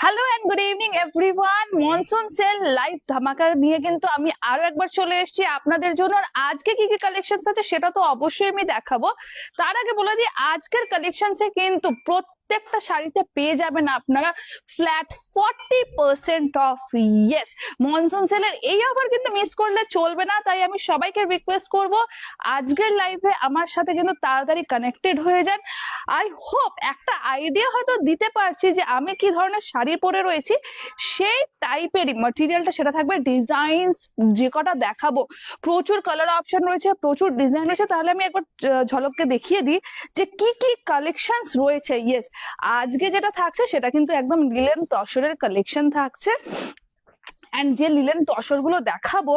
Hello and good evening everyone. Monsoon sale live ধামাকা নিয়ে কিন্তু আমি আরো একবার চলে এসেছি আপনাদের জন্য। আর আজকে কি কি কালেকশনস আছে সেটা তো অবশ্যই আমি দেখাবো। তার আগে বলে দিই, আজকের কালেকশনসে কিন্তু প্রত্যেকটা শাড়িতে পেয়ে যাবেন আপনারা ফ্ল্যাট 40% অফ। ইয়েস, মনসুন সেলের এই অফার কিন্তু মিস করলে চলবে না। তাই আমি সবাইকে রিকোয়েস্ট করব, আজকের লাইভে আমার সাথে কিন্তু তাড়াতাড়ি কানেক্টেড হয়ে যান। আই হোপ একটা আইডিয়া হয়তো দিতে পারছি যে আমি কি ধরনের শাড়ি পরে রয়েছি, সেই টাইপেরই মাটেরিয়ালটা সেটা থাকবে। ডিজাইন যে কটা দেখাবো, প্রচুর কালার অপশন রয়েছে, প্রচুর ডিজাইন রয়েছে। তাহলে আমি একবার ঝলককে দেখিয়ে দিই যে কি কি কালেকশনস রয়েছে। ইয়েস, আজকে যেটা থাকছে সেটা কিন্তু একদম লিলেন তসরের কালেকশন থাকছে। এন্ড যে লিলেন তসর গুলো দেখাবো,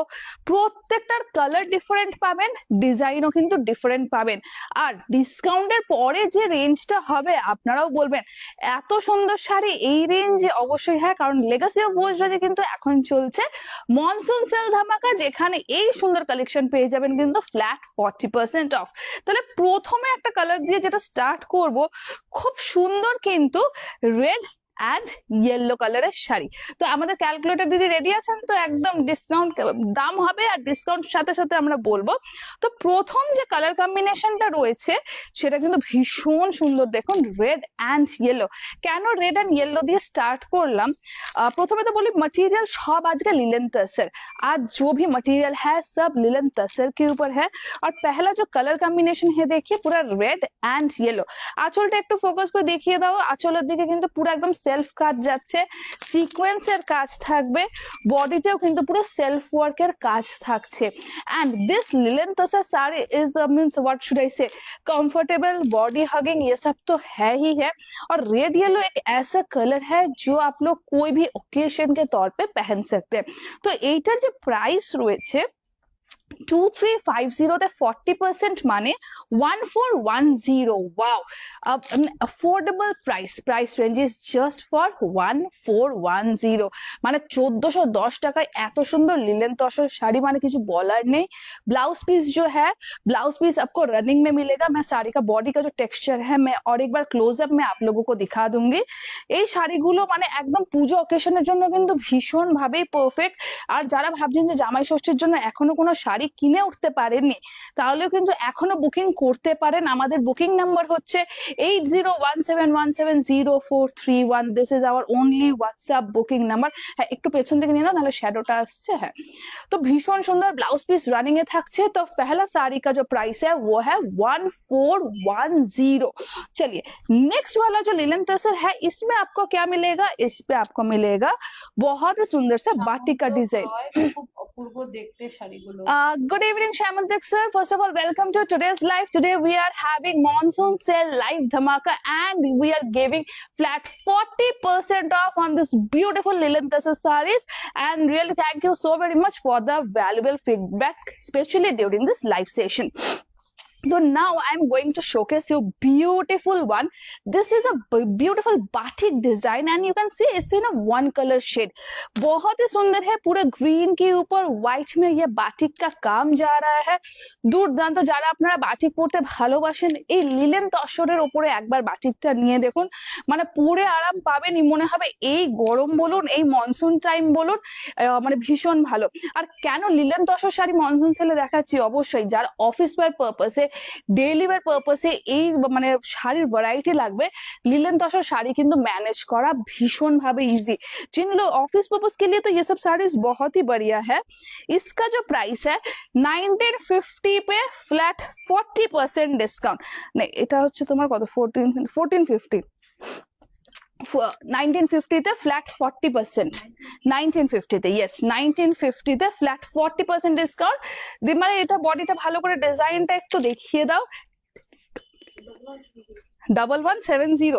প্রত্যেকটার কালার ডিফারেন্ট পাবেন, ডিজাইনও কিন্তু ডিফারেন্ট পাবেন। আর ডিসকাউন্টের পরে যে রেঞ্জটা হবে আপনারাও বলবেন এত সুন্দর শাড়ি এই রেঞ্জে। অবশ্যই হ্যাঁ, কারণ লেগাসি অফ ভোজরাজে কিন্তু এখন চলছে মনসুন সেল ধামাকা, যেখানে এই সুন্দর কালেকশন পেয়ে যাবেন কিন্তু ফ্ল্যাট 40% অফ। তাহলে প্রথমে একটা কালার দিয়ে যেটা স্টার্ট করব, খুব সুন্দর কিন্তু রেড অ্যান্ড ইয়েলো কালারের শাড়ি। তো আমাদের ক্যালকুলেটর দিদি রেডি আছেন তো? একদম ডিসকাউন্ট দাম হবে আর ডিসকাউন্ট সাথে সাথে আমরা বলবো। তো প্রথম যে কালার কম্বিনেশনটা রয়েছে সেটা কিন্তু ভীষণ সুন্দর। দেখুন, রেড অ্যান্ড ইয়েলো। কেন রেড অ্যান্ড ইয়েলো দিয়ে স্টার্ট করলাম? প্রথমে তো বলি, मटेरियल सब आज का लिलन तसर, आज जो भी मटेरियल है सब लिलन तसर के ऊपर है। और पहला जो कलर कॉम्बिनेशन है देखिए, पूरा रेड एंड येलो। আঁচলটা একটু ফোকাস করে দেখিয়ে দাও। আঁচলের দিকে কিন্তু পুরো একদম সেলফ কাজ যাচ্ছে, সিকোয়েন্সের কাজ থাকবে, বডিতেও কিন্তু পুরো সেলফ ওয়ার্কের কাজ থাকছে। And this linen tussar sari is means what should I say, comfortable, body hugging, ये सब तो है ही है। और रेड येलो एक ऐसा कलर है जो आप लोग कोई भी ओकेजन के तौर पे पहन सकते हैं। तो এইটার যে প্রাইস রয়েছে 2350 তে 40% মানে 1410। Wow, affordable price range is just for 1410। মানে 1410 টাকায় এত সুন্দর লিলেন तसर শাড়ি, মানে কিছু বলার নেই। ब्लाउज पीस जो है, ब्लाउज पीस आपको रनिंग में मिलेगा। मैं साड़ी का बॉडी का जो टेक्सचर है मैं और एक बार क्लोजअप में आप लोगों को दिखा दूंगी। এই শাড়িগুলো মানে একদম পুজো অকেশনের জন্য কিন্তু ভীষণ ভাবেই পারফেক্ট। আর যারা ভাবছেন যে জামাই ষষ্ঠীর জন্য এখনো কোনো শাড়ি কিনে উঠতে পারেননি, তাহলেও কিন্তু এখনো বুকিং করতে পারেন। আমাদের বুকিং নাম্বার হচ্ছে 8017170431। This is our only WhatsApp booking number. হ্যাঁ, একটু পেছন থেকে নিয়ে নাও, নাহলে শ্যাডোটা আসছে। হ্যাঁ, तो भीषण सुंदर ब्लाउज पीस रनिंग ए থাকছে। तो पहला साड़ी का जो प्राइस है वो है 1410। चलिए, नेक्स्ट वाला जो लिलन तसर है, इसमें आपको क्या मिलेगा? इस पे आपको मिलेगा बहुत ही सुंदर सा बाटिक का डिजाइन। অপূর্ব দেখতে শাড়িগুলো। Good evening, Shamantik sir. First of all, welcome to today's live. Today we are having monsoon sale live dhamaka and we are giving flat 40% off on this beautiful Lilan Tasar sarees. And really thank you so very much for the valuable feedback, especially during this live session. So now I'm going to showcase you beautiful one. This is a beautiful batik design and you can see it's in a one color shade। बहुत ही सुंदर है। पूरे green के ऊपर white में ये batik का काम जा रहा है। দুর্দান্ত। যারা আপনারা বাটিক পরতে ভালোবাসেন, এই লিলেন তসরের উপরে একবার বাটিকটা নিয়ে দেখুন, মানে পরে আরাম পাবেন। মনে হবে এই গরম বলুন, এই মনসুন টাইম বলুন, মানে ভীষণ ভালো। আর কেন লিলেন তসর শাড়ি মনসুন সেলে দেখাচ্ছি? অবশ্যই যারা অফিস ওয়্যার পারপাসে, ডেইলি ওয়্যার পারপাসে এই মানে শাড়ির ভ্যারাইটি লাগবে, লিলেন तसर শাড়ি কিন্তু ম্যানেজ করা ভীষণ ভাবে ইজি। जिन लोग ऑफिस पर्पस के लिए तो ये सब साड़ीज बहुत ही बढ़िया है। इसका जो प्राइस है 1950 पे फ्लैट 40% डिस्काउंट। नहीं, এটা হচ্ছে তোমার কত, 1450। 1950 তে ফ্ল্যাট 40%। 1950 তে, ইয়েস 1950 তে ফ্ল্যাট 40% ডিসকাউন্ট। মানে এটা বডিটা ভালো করে ডিজাইনটা একটু দেখিয়ে দাও। 1170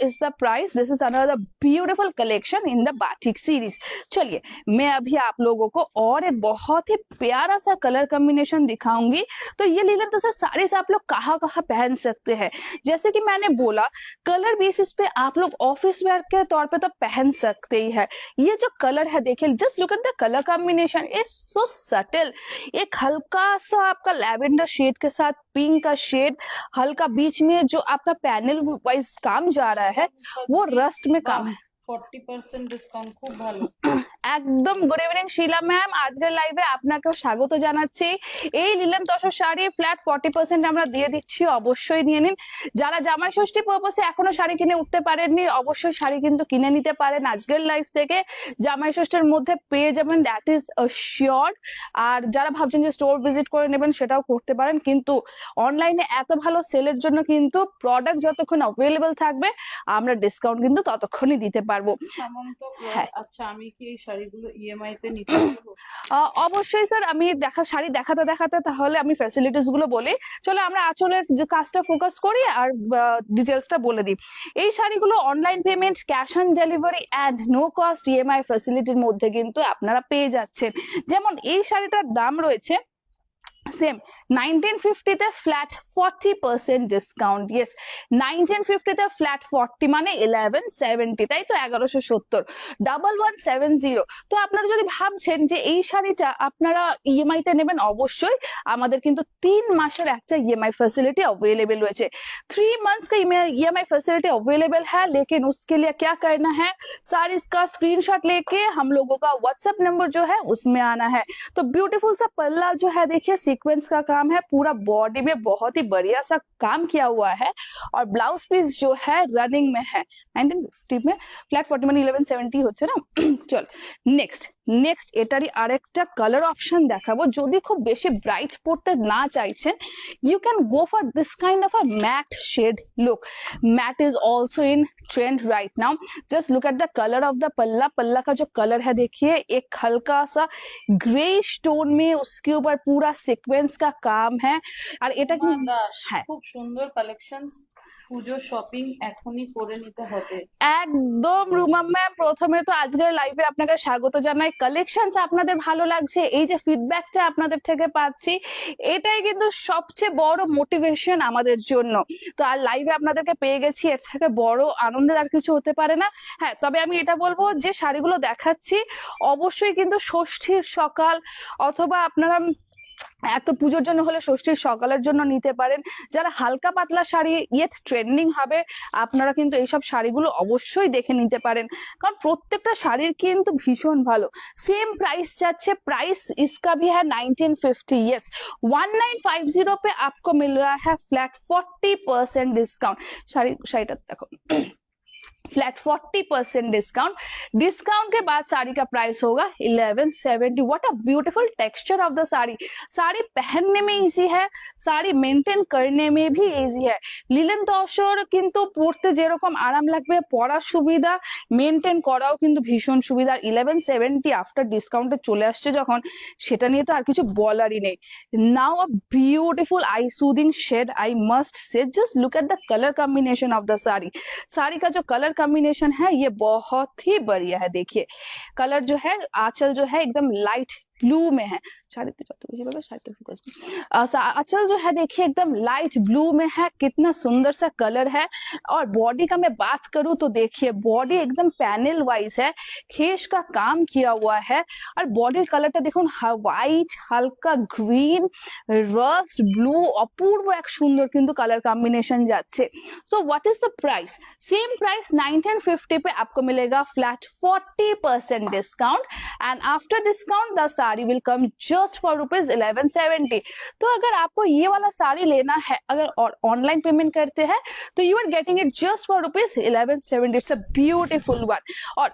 is the price। This is another beautiful collection in the batik series। चलिए, मैं अभी आप लोगों को और एक बहुत ही प्यारा सा कलर कॉम्बिनेशन दिखाऊंगी। तो ये लिलन तसर साड़ीज आप लोग कहाँ कहाँ पहन सकते हैं। जैसे कि मैंने बोला, कलर बेसिस पे आप लोग ऑफिस वेयर के तौर पे तो पहन सकते ही है। ये जो कलर है देखिए, just look at the colour combination, it's so subtle. एक हल्का सा आपका लैवेंडर शेड के साथ पिंक का शेड, हल्का बीच में जो आपका पैनल वाइज काम जा रहा है वो रस्ट में काम है। 40% ডিসকাউন্ট, খুব ভালো। একদম গুড ইভিনিং শিলা ম্যাম, আজকের লাইভে আপনাকে স্বাগত জানাচ্ছি। এই লিলেন তসর শাড়ি ফ্ল্যাট 40% আমরা দিয়ে দিচ্ছি, অবশ্যই নিয়ে নিন। যারা জামাই ষষ্ঠী পারপাসে এখনো শাড়ি কিনে উঠতে পারেননি, অবশ্যই শাড়ি কিন্তু কিনে নিতে পারেন আজকের লাইভ থেকে। জামাই ষষ্ঠীর মধ্যে পেয়ে যাবেন, দ্যাট ইজ শিওর। আর যারা ভাবছেন যে স্টোর ভিজিট করে নেবেন সেটাও করতে পারেন, কিন্তু অনলাইনে এত ভালো সেলের জন্য কিন্তু প্রোডাক্ট যতক্ষণ অ্যাভেলেবল থাকবে আমরা ডিসকাউন্ট কিন্তু ততক্ষণই দিতে পারবো। সামন্ত, হ্যাঁ। আচ্ছা আমি কি এই শাড়িগুলো ইএমআই তে নিতে পারবো? অবশ্যই স্যার, আমি শাড়ি দেখাতে দেখাতে তাহলে আমি ফ্যাসিলিটিস গুলো বলি। চলো আমরা আঁচলের যে কাজটা ফোকাস করি আর ডিটেলসটা বলে দিই। এই শাড়িগুলো online payment, cash on delivery and no cost EMI ফ্যাসিলিটির মধ্যে কিন্তু আপনারা পেয়ে যাচ্ছেন। যেমন এই শাড়িটার দাম রয়েছে সেম 1950 তে ফ্ল্যাট 40% ডিসকাউন্ট। ইয়েস, 1950 তে ফ্ল্যাট 40 মানে 1170, তাই তো 1170, 1170। তো আপনারা যদি ভাবছেন যে এই শাড়িটা আপনারা ইএমআই তে নেবেন, অবশ্যই আমাদের কিন্তু 3 মাসের একটা ইএমআই फैसिलिटी अवेलेबल রয়েছে। 3 मंथ्स का ईएमआई फैसिलिटी अवेलेबल है, लेकिन उसके लिए क्या करना है, साड़ीज का स्क्रीनशॉट लेके हम लोगों का व्हाट्सएप नंबर जो है उसमें आना है। तो ब्यूटीफुल सा पल्ला जो है देखिए सीक्वेंस का काम है, पूरा बॉडी में बहुत ही बढ़िया सा काम किया हुआ है, और ब्लाउज पीस जो है रनिंग में है 1950 में, फ्लैट 40 মানে 1170 হচ্ছে না। চল নেক্সট এটারই আরেকটা কালার অপশন দেখাবো। যদি খুব বেশি ব্রাইট পড়তে না চাইছেন, you can go for this kind of a matte shade look. Matte is also in trend right now. Just look at the color of the पल्ला का जो कलर है देखिए, एक हल्का सा ग्रेइश टोन में उसके ऊपर पूरा सीक्वेंस का काम है। और এটা কি দাস, হ্যাঁ খুব সুন্দর কালেকশনস, পুজো শপিং এখনই করে নিতে হবে। একদম রুমা ম্যাম, প্রথমে তো আজকের লাইভে আপনাকে স্বাগত জানাই। কালেকশনস আপনাদের ভালো লাগছে, এই যে ফিডব্যাকটা আপনাদের থেকে পাচ্ছি, এটাই কিন্তু সবচেয়ে বড় মোটিভেশন আমাদের জন্য। তো আর লাইভে আপনাদেরকে পেয়ে গেছি, এর থেকে বড় আনন্দের আর কিছু হতে পারে না। হ্যাঁ, তবে আমি এটা বলবো যে শাড়িগুলো দেখাচ্ছি অবশ্যই কিন্তু ষষ্ঠীর সকাল অথবা আপনারা এত পুজোর জন্য হলে ষষ্ঠীর সকালের জন্য নিতে পারেন। যারা হালকা পাতলা শাড়ি ইয়েট ট্রেন্ডিং হবে, আপনারা কিন্তু এইসব শাড়িগুলো অবশ্যই দেখে নিতে পারেন, কারণ প্রত্যেকটা শাড়ির কিন্তু ভীষণ ভালো। সেম প্রাইস যাচ্ছে, प्राइस इसका भी है 1950। यस, 1950 पे आपको मिल रहा है फ्लैट 40% डिस्काउंट। শাড়িটা দেখো, फ्लैट 40% डिस्काउंट के बाद साड़ी का प्राइस होगा 1170। What a beautiful texture of the sari. Sari पहनने में इजी है, साड़ी मेंटेन करने में भी इजी है। লিলেন তসর কিন্তু পরতে যেরকম আরাম লাগবে, পরার সুবিধা, মেনটেন করাও কিন্তু ভীষণ সুবিধা। 1170 আফটার ডিসকাউন্টে চলে আসছে যখন, সেটা নিয়ে তো আর কিছু বলারই নেই। Now a beautiful eye soothing shade, I must say. Just look at the colour combination of the sari का जो कलर कॉम्बिनेशन है ये बहुत ही बढ़िया है। देखिए कलर जो है, आंचल जो है एकदम लाइट ब्लू में है। आंचल जो है देखिए एकदम लाइट ब्लू में है, कितना सुंदर सा कलर है। और बॉडी का मैं बात करूं तो देखिए बॉडी एकदम पैनल वाइज है, खेश का काम किया हुआ है। और बॉडी कलरটা দেখুন, হোয়াইট, হালকা গ্রিন, রাস্ট ব্লু, অপূর্ব এক সুন্দর কিন্তু কালার কম্বিনেशन যাচ্ছে। So what is the price? Same price 1950 पे आपको मिलेगा flat 40% discount, and after discount the sari will come just for ₹1170। तो अगर आपको ये वाला साड़ी लेना है, अगर ऑनलाइन पेमेंट करते हैं, तो you are getting it just for ₹1170। It's a beautiful one. और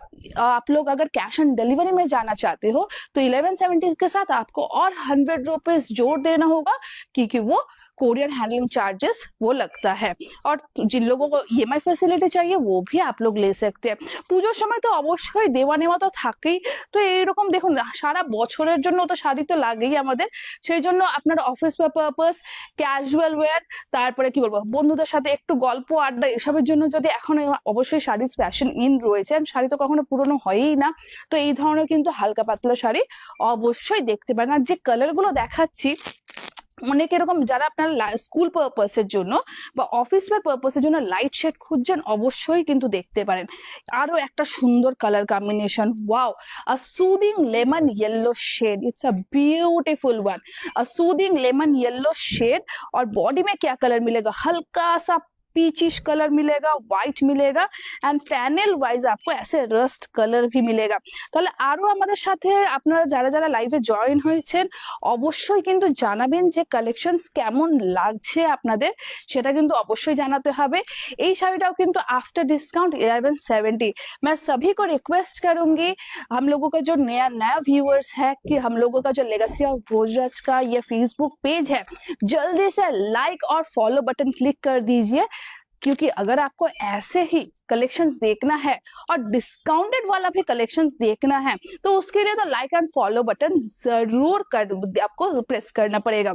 आप लोग अगर कैश ऑन डिलीवरी में जाना चाहते हो तो 1170 के साथ आपको और ₹100 जोड़ देना होगा, क्योंकि वो कोरियर हैंडलिंग चार्जेस वो लगता है। और जिन लोगों को ईएमआई फैसिलिटी चाहिए वो भी आप लोग ले सकते हैं। পুজোর সময় তো অবশ্যই দেওয়া নেওয়া তো থাকেই। তো এইরকম দেখুন, সারা বছরের জন্য তো শাড়ি তো লাগেই আমাদের, সেই জন্য আপনার অফিস পারপাস, ক্যাজুয়াল ওয়্যার, তারপরে কি বলবো বন্ধুদের সাথে একটু গল্প আড্ডা, এসবের জন্য যদি এখন অবশ্যই শাড়ি ফ্যাশন ইন রয়েছে, শাড়ি তো কখনো পুরনো হয়ই না। তো এই ধরনের কিন্তু হালকা পাতলা শাড়ি অবশ্যই দেখতে পারেন। আর যে কালার গুলো দেখাচ্ছি অনেক এরকম যারা আপনার স্কুল পারপাসের জন্য বা অফিস ওয়ার পারপাসের জন্য লাইট শেড খুঁজছেন, অবশ্যই কিন্তু দেখতে পারেন। আরো একটা সুন্দর colour combination, wow, a soothing lemon yellow shade, it's a beautiful one, a soothing lemon yellow shade. और बॉडी में क्या कलर मिलेगा, हल्का सा पीचिश कलर मिलेगा, व्हाइट मिलेगा, एंड पैनेल वाइज आपको ऐसे रस्ट कलर भी मिलेगा। তাহলে আরো আমাদের সাথে আপনারা যারা যারা লাইভে জয়েন হয়েছেন অবশ্যই কিন্তু জানাবেন যে কালেকশনস কেমন লাগছে আপনাদের, সেটা কিন্তু অবশ্যই জানাতে হবে। এই শাড়িটাও কিন্তু आफ्टर डिस्काउंट 1170। मैं सभी को रिक्वेस्ट करूंगी, हम लोगों का जो नया नया व्यूअर्स है, कि हम लोगों का जो लेगेसी ऑफ भोजराज का ये फेसबुक पेज है, जल्दी से लाइक और फॉलो बटन क्लिक कर दीजिए, क्योंकि अगर आपको ऐसे ही कलेक्शंस देखना है और डिस्काउंटेड वाला भी कलेक्शंस देखना है तो उसके लिए तो लाइक एंड फॉलो बटन जरूर आपको प्रेस करना पड़ेगा।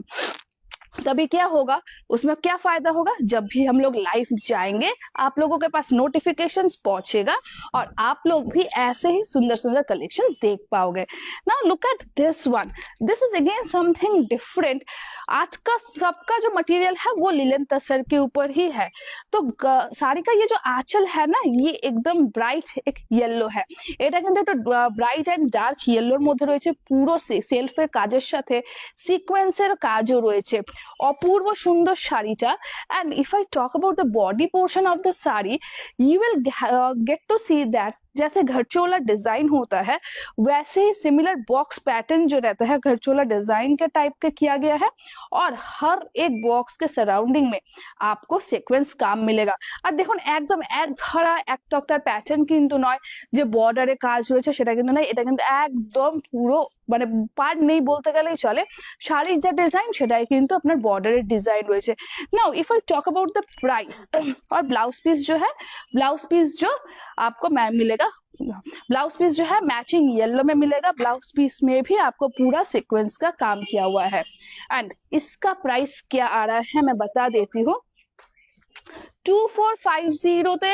तभी क्या होगा, उसमें क्या फायदा होगा, जब भी हम लोग लाइव जाएंगे आप लोगों के पास नोटिफिकेशंस पहुंचेगा और आप लोग भी ऐसे ही सुंदर सुंदर कलेक्शंस देख पाओगे। Now look at this one, this is again something different. आज का सबका जो मटेरियल है वो लिनन तसर के ऊपर ही है। तो साड़ी का ये जो आंचल है ना, ये एकदम ब्राइट एक येलो है, এটা কিন্তু একটু ব্রাইট এন্ড ডার্ক ইয়েলোর মধ্যে রয়েছে, পুরো সেলফের কাজের সাথে সিকোয়েন্সের কাজও রয়েছে, অপূর্ব সুন্দর শাড়িটা। And if I talk about the body portion of the sari, you will get to see that जैसे घरचोला डिजाइन होता है वैसे ही सिमिलर बॉक्स पैटर्न जो रहता है घरचोला डिजाइन के टाइप का किया गया है, और हर एक बॉक्स के सराउंडिंग में आपको সিকোয়েন্স কাম মিলেগা। আর দেখুন একদম এক ধরা এক তক্তার প্যাটার্ন কিন্তু নয়, যে বর্ডারে কাজ রয়েছে সেটা কিন্তু নয়, এটা কিন্তু একদম পুরো মানে পার্ট নেই বলতে গেলেই চলে, শাড়ির যা ডিজাইন সেটাই কিন্তু আপনার বর্ডারের ডিজাइन রয়েছে। Now if I talk about the price, और ब्लाउज पीस जो है, ब्लाउज पीस जो आपको मिलेगा, ब्लाउज पीस जो है मैचिंग येलो में मिलेगा, ब्लाउज पीस में भी आपको पूरा सीक्वेंस का काम किया हुआ है। एंड इसका प्राइस क्या आ रहा है मैं बता देती हूँ, 2450 তে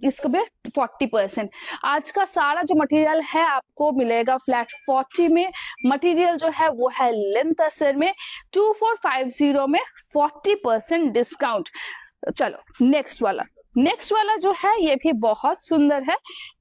इसके पे 40%। आज का सारा जो मटेरियल है आपको मिलेगा फ्लैट 40 में, मटेरियल जो है वो है लिनन तसर में, 2450 में 40% डिस्काउंट। चलो नेक्स्ट वाला जो है ये भी बहुत सुंदर है।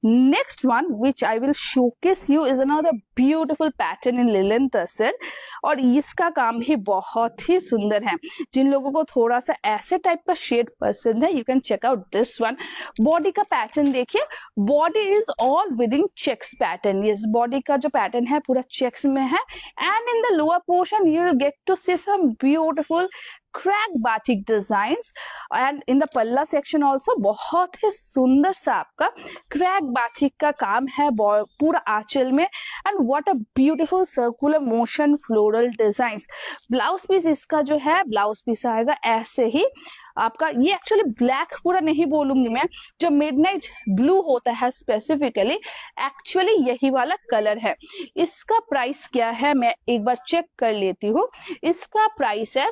Next one which I will showcase you is another beautiful pattern in linen tussar, और इसका काम भी बहुत ही सुंदर है। जिन लोगों को थोड़ा सा ऐसे टाइप का शेड पसंद है, you can check out this one. Body का पैटर्न देखिए, body is all within checks pattern, yes body का जो पैटर्न है पूरा चेक्स में है। And in the lower portion you will get to see some beautiful crack batik designs, and in the palla section also बहुत ही सुंदर सा आपका क्रैक बाटिक का काम है पूरा आंचल में। And what a beautiful circular motion floral designs. Blouse piece इसका जो है, ब्लाउज पीस आएगा ऐसे ही आपका, ये एक्चुअली ब्लैक पूरा नहीं बोलूंगी मैं, जो मिडनाइट ब्लू होता है स्पेसिफिकली, एक्चुअली यही वाला कलर है। इसका प्राइस क्या है मैं एक बार चेक कर लेती हूँ, इसका प्राइस है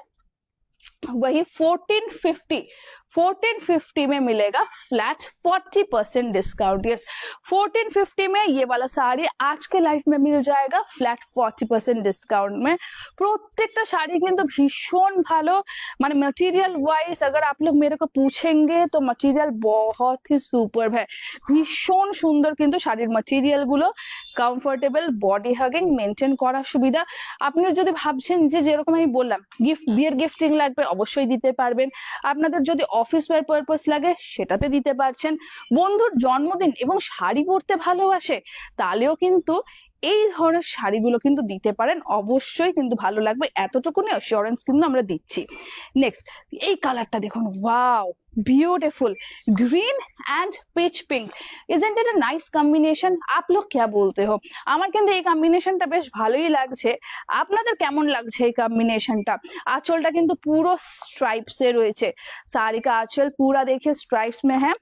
वही 1450 में मिलेगा फ्लैट 40% डिस्काउंट। यस 1450 में ये वाला साड़ी आज के लाइफ में मिल जाएगा फ्लैट 40% डिस्काउंट में। প্রত্যেকটা শাড়ি কিন্তু ভীষণ ভালো, মানে मटेरियल वाइज अगर आप लोग मेरे को पूछेंगे तो मटेरियल बहुत ही सुपर है, ভীষণ সুন্দর কিন্তু শাড়ির মটেরিয়াল গুলো, কমফোর্টেবল, বডি হাগিং, মেনটেন করা সুবিধা। আপনারা যদি ভাবছেন যে যেরকম আমি বললাম বিয়ের গিফটিং লাগবে, অবশ্যই দিতে পারবেন। আপনাদের যদি অফিস ওয়্যার পারপাস লাগে সেটাতে দিতে পারছেন, বন্ধুর জন্মদিন এবং শাড়ি পরতে ভালোবাসে তাহলেও কিন্তু এই ধরনের শাড়িগুলো কিন্তু দিতে পারেন, অবশ্যই কিন্তু ভালো লাগবে, এতটুকুনি অ্যাসিওরেন্স কিন্তু আমরা দিচ্ছি। নেক্সট এই কালারটা দেখুন, wow beautiful green and pitch pink, isn't it a nice combination? आप लोग क्या बोलते हो? আমার কিন্তু এই কম্বিনেশনটা বেশ ভালোই লাগছে, আপনাদের কেমন লাগছে এই কম্বিনেশনটা? আঁচলটা কিন্তু পুরো स्ट्राइप्स से রয়েছে, साड़ी का आंचल पूरा देखिए स्ट्राइप्स में है,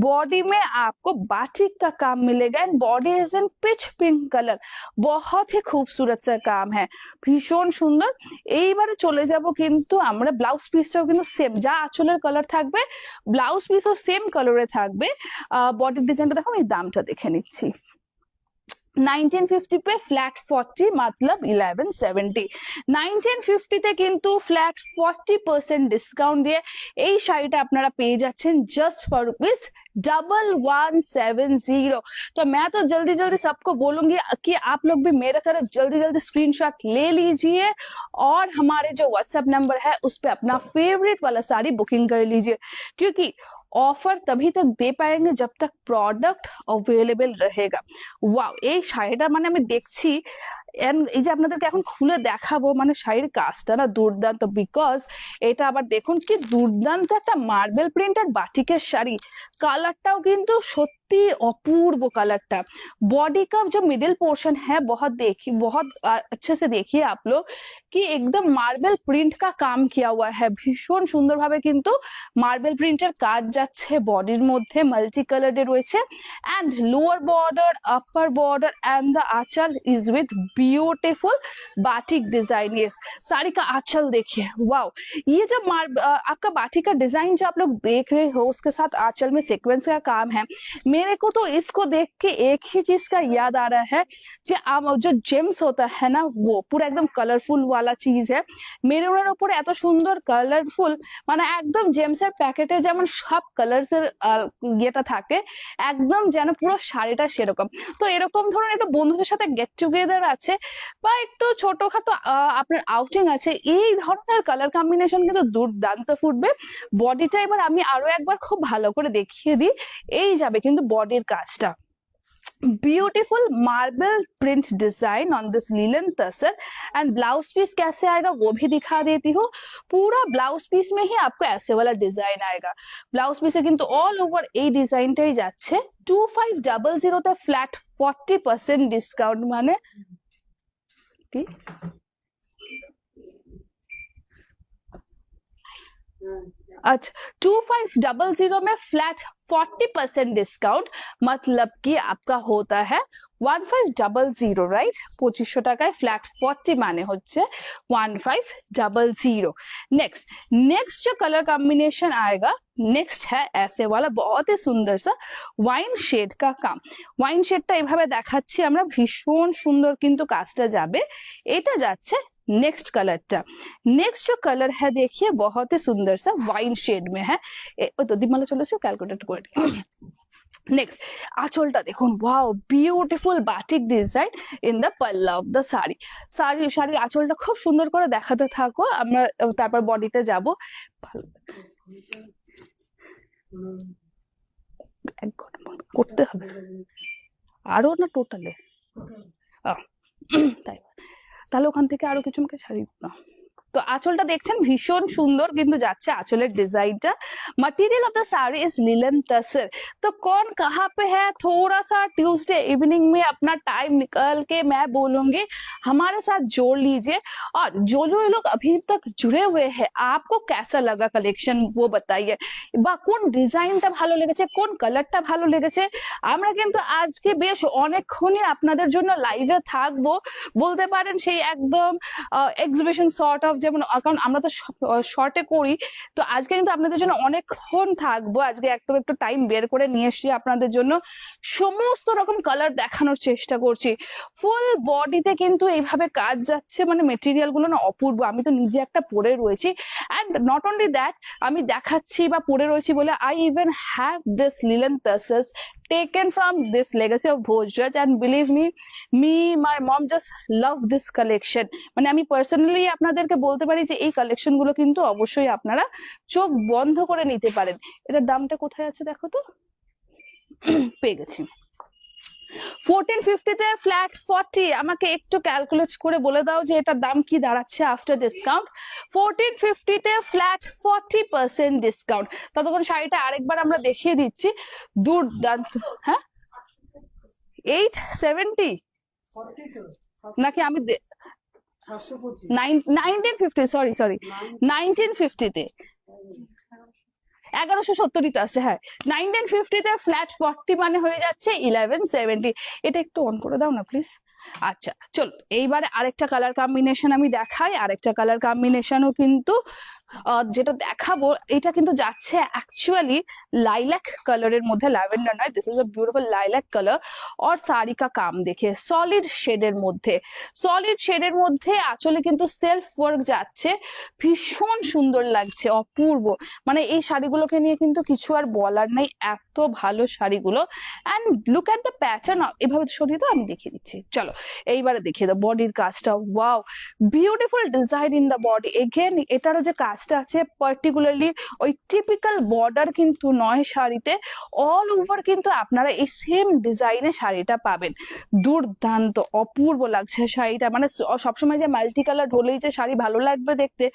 बॉडी में आपको बाटिक का काम मिलेगा and body is in pitch pink colour, बहुत ही खूबसूरत सा काम है, ভীষণ সুন্দর। এইবারে চলে যাব কিন্তু আমরা ব্লাউজ পিসটাও কিন্তু সেম, যা আঁচলের কালার থাকবে ব্লাউজ পিসও সেম কালারে থাকবে। বডির ডিজাইনটা দেখো, আমি দামটা দেখে নিচ্ছি। 1950 पे फ्लैट 40 मतलब 1170। 1950 তে কিন্তু ফ্ল্যাট 40% ডিসকাউন্ট দিয়ে এই শাড়িটা আপনারা পেয়ে যাচ্ছেন জাস্ট ফর रुपीस 1170। तो मैं तो जल्दी जल्दी सबको बोलूंगी कि आप लोग भी मेरे तरह जल्दी जल्दी स्क्रीनशॉट ले लीजिए और हमारे जो व्हाट्सएप नंबर है उस पे अपना फेवरेट वाला साड़ी बुकिंग कर लीजिए, क्योंकि ऑफर तभी तक दे पाएंगे जब तक প্রোডাক্ট অ্যাভেলেবেল रहेगा। ওয়াও, এই শাড়িটা মানে আমি দেখছি and এই যে আপনাদেরকে এখন খুলে দেখাবো, মানে শাড়ির কাজটা না দুর্দান্ত, বিকজ এটা আবার দেখুন কি দুর্দান্ত একটা মার্বেল প্রিন্টের বাটিকের শাড়ি। কালারটাও কিন্তু সত্যি অপূর্ব কালারটা। बॉडी का जो मिडिल पोर्शन है बहुत अच्छे से देखिए आप लोग कि एकदम मार्बल प्रिंट का काम किया हुआ है। ভীষণ সুন্দরভাবে কিন্তু মার্বেল প্রিন্টের কাজ যাচ্ছে বডির মধ্যে, মাল্টি কালারে রয়েছে। and lower border, upper border and the anchal is with beautiful batik design. yes, sari का आंचल देखिए, वाओ, ये जो आपका बाटिक का डिजाइन जो आप लोग देख रहे हो उसके साथ आंचल में सीक्वेंस का काम है। मेरे को तो इसको देख के एक ही चीज का याद आ रहा है कि जो जेम्स होता है ना वो पूरा एकदम कलरफुल वाला चीज है। মেরুনের উপরে এত সুন্দর কালারফুল, মানে একদম জেমসের প্যাকেটে যেমন সব কালারসের ইয়েটা থাকে একদম যেন পুরো শাড়িটা সেরকম। তো এরকম ধরুন একটু বন্ধুদের সাথে গেট টুগেদার আছে বা একটু ছোটখাটো আপনার আউটিং আছে, এই ধরনের কালার কম্বিনেশন কিন্তু দুর্দান্ত ফুটবে। বডিটা এবার আমি আরো একবার খুব ভালো করে দেখিয়ে দিই, এই যাবে কিন্তু বডির কাজটা। Beautiful marble print design on this linen tussar and blouse piece कैसे आएगा वो भी दिखा देती हूँ। पूरा ब्लाउज पीस में ही आपको ऐसे वाला डिजाइन आएगा। ब्लाउज पीस কিন্তু অল ওভার এই ডিজাইনটাই যাচ্ছে 2500 তে ফ্ল্যাট 40% ডিসকাউন্ট। মানে কি अच्छा 2500 में फ्लैट 40% डिस्काउंट, मतलब कि आपका होता है 1500, राइट। 2500 টাকায় फ्लैट 40 माने হচ্ছে 1500। नेक्स्ट जो कलर कॉम्बिनेशन आएगा नेक्स्ट है ऐसे वाला बहुत ही सुंदर सा ওয়াইন শেড का काम। ওয়াইন শেডটা এইভাবে দেখাচ্ছি আমরা, ভীষণ সুন্দর কিন্তু কাজটা যাবে। এটা যাচ্ছে नेक्स्ट कलरটা। नेक्स्ट जो कलर है देखिए बहुत ही सुंदर सा वाइन शेड में है। तो दिमाला चले कैलकुलेट कर नेक्स्ट आंचलটা দেখুন, wow, beautiful batik design in the পাল্লা অফ দ্য শাড়ি। শাড়ির আঁচলটা খুব সুন্দর করে দেখাতে থাকো, আমরা তারপর বডিতে যাব। করতে হবে আরো না টোটালে, তাই তাহলে ওখান থেকে আরো কিছু আমাকে শাড়ি না। তো আঁচলটা দেখছেন ভীষণ সুন্দর কিন্তু যাচ্ছে আঁচলের ডিজাইনটা। Material of the sari is linen tussar. तो कौन कहाँ पे है, थोड़ा सा ट्यूसडे इवनिंग में अपना टाइम निकाल के मैं बोलूंगी हमारे साथ जोड़ लीजिए। और जो लोग अभी तक जुड़े हुए हैं आपको कैसा लगा कलेक्शन वो बताइए, বা কোন ডিজাইনটা ভালো লেগেছে, কোন কালারটা ভালো লেগেছে। আমরা কিন্তু আজকে বেশ অনেকক্ষণই আপনাদের জন্য লাইভে থাকবো, বলতে পারেন সেই একদম এক্সিবিশন সর্ট অফ, যেমন কারণ আমরা তো শর্টে করি, তো আজকে কিন্তু আপনাদের জন্য অনেকক্ষণ থাকবো। আজকে একদম একটু টাইম বের করে নিয়ে এসেছি আপনাদের জন্য, সমস্ত রকম কালার দেখানোর চেষ্টা করছি। ফুল বডিতে কিন্তু এইভাবে কাজ যাচ্ছে, মানে মেটেরিয়াল গুলো না অপূর্ব। আমি তো নিজে একটা পরে রয়েছি, অ্যান্ড নট অনলি দ্যাট আমি দেখাচ্ছি বা পরে রয়েছি বলে I even have this linen tussar taken from this legacy of Bhojraj, and believe me, my mom just love this collection। মানে আমি পার্সোনালি আপনাদেরকে বলতে পারি যে এই কালেকশন গুলো কিন্তু অবশ্যই আপনারা চোখ বন্ধ করে নিতে পারেন। এটার দামটা কোথায় আছে দেখো তো, পেয়ে গেছি 1450 তে ফ্ল্যাট 40। আমাকে একটু ক্যালকুলেট করে বলে দাও যে এটার দাম কি দাঁড়াচ্ছে আফটার ডিসকাউন্ট। 1450 তে ফ্ল্যাট 40% ডিসকাউন্ট। ততক্ষণ শাড়িটা আরেকবার আমরা দেখিয়ে দিচ্ছি, দুর্দান্ত। হ্যাঁ 870 নাকি আমি 1950, সরি 1950 তে 1170 আসছে। হ্যাঁ 1950 তে ফ্ল্যাট 40 মানে হয়ে যাচ্ছে 1170। এটা একটু অন করে দাও না প্লিজ। আচ্ছা চলো এইবারে আরেকটা কালার কম্বিনেশন আমি দেখাই। আরেকটা কালার কম্বিনেশনও কিন্তু যেটা দেখাবো এটা কিন্তু যাচ্ছে অ্যাকচুয়ালি लाइलैक কালারের মধ্যে, ল্যাভেন্ডার নয়, this is a beautiful lilac colour. और साड़ी का काम देखिए সলিড শেডের মধ্যে, সলিড শেডের মধ্যে আঁচলে কিন্তু সেলফ ওয়ার্ক যাচ্ছে, ভীষণ সুন্দর লাগছে, অপূর্ব। মানে এই শাড়িগুলোকে নিয়ে কিন্তু কিছু আর বলার নাই, এত ভালো শাড়িগুলো। And look at the pattern, এভাবে সরিয়ে দাও, আমি দেখিয়ে দিচ্ছি, চলো এইবারে দেখিয়ে দাও বডির কাজটা। Wow, beautiful design in the body. Again এটারও যে কাজটা আছে পার্টিকুলারলি ওই টিপিক্যাল বর্ডার কিন্তু নয় শাড়িতে, অল ওভার কিন্তু আপনারা এই সেম ডিজাইনে শাড়িটা পাবেন। দুর্দান্ত, অপূর্ব লাগছে শাড়িটা। মানে সবসময় যে মাল্টি কালার হলেই যে শাড়ি ভালো লাগবে দেখতে,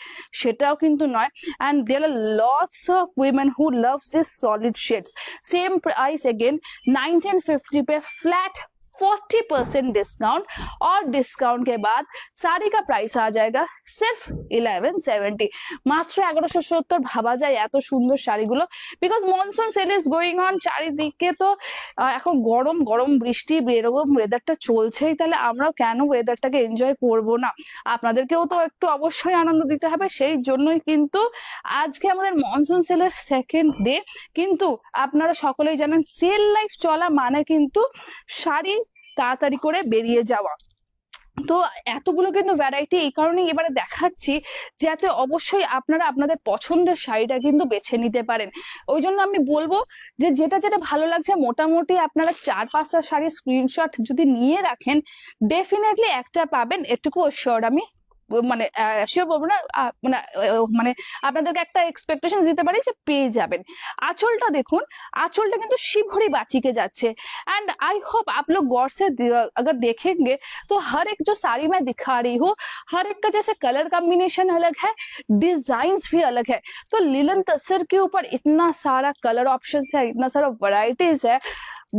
সেটাও কিন্তু নয়। And there are lots of women who loves this solid shades. Same price again 1950 पे फ्लैट 40% डिस्काउंट, और डिस्काउंट के बाद साड़ी का प्राइस आ जाएगा सिर्फ 1170, মাত্র 1170। ভাবা যায় এত সুন্দর শাড়িগুলো, because monsoon sale is going on, চারিদিকে তো এখন গরম গরম বৃষ্টি এরকম ওয়েদারটা চলছেই, তাহলে আমরাও কেন ওয়েদারটাকে এনজয় করব না? আপনাদেরকেও তো একটু অবশ্যই আনন্দ দিতে হবে, সেই জন্যই কিন্তু আজকে আমাদের মনসুন সেলের সেকেন্ড ডে। কিন্তু আপনারা সকলেই জানেন সেল লাইফ চলা মানে কিন্তু শাড়ি তাড়াতাড়ি করে বেরিয়ে যাওয়া। তো এতগুলো কিন্তু ভ্যারাইটি এই কারণেই এবারে দেখাচ্ছি, যাতে অবশ্যই আপনারা আপনাদের পছন্দের শাড়িটা কিন্তু বেছে নিতে পারেন। ওই জন্য আমি বলবো যে যেটা যেটা ভালো লাগছে মোটামুটি আপনারা 4-5টা শাড়ির স্ক্রিনশট যদি নিয়ে রাখেন, ডেফিনেটলি একটা পাবেন, এটুকু শিওর আমি। মানে শিওর বলবো না, মানে আপনাদেরকে একটা এক্সপেকটেশন দিতে পারি যে পেয়ে যাবেন। आंचलটা দেখুন, आंचलটা কিন্তু शिवहरी बाची के जाচ্ছে। एंड आई होप आप लोग गौर से अगर देखेंगे तो हर एक जो साड़ी मैं दिखा रही हूँ, हर एक का जैसे कलर कॉम्बिनेशन अलग है, डिजाइन भी अलग है। तो लिलन तसर के ऊपर इतना सारा कलर ऑप्शन है, इतना सारा वैरायटीज है,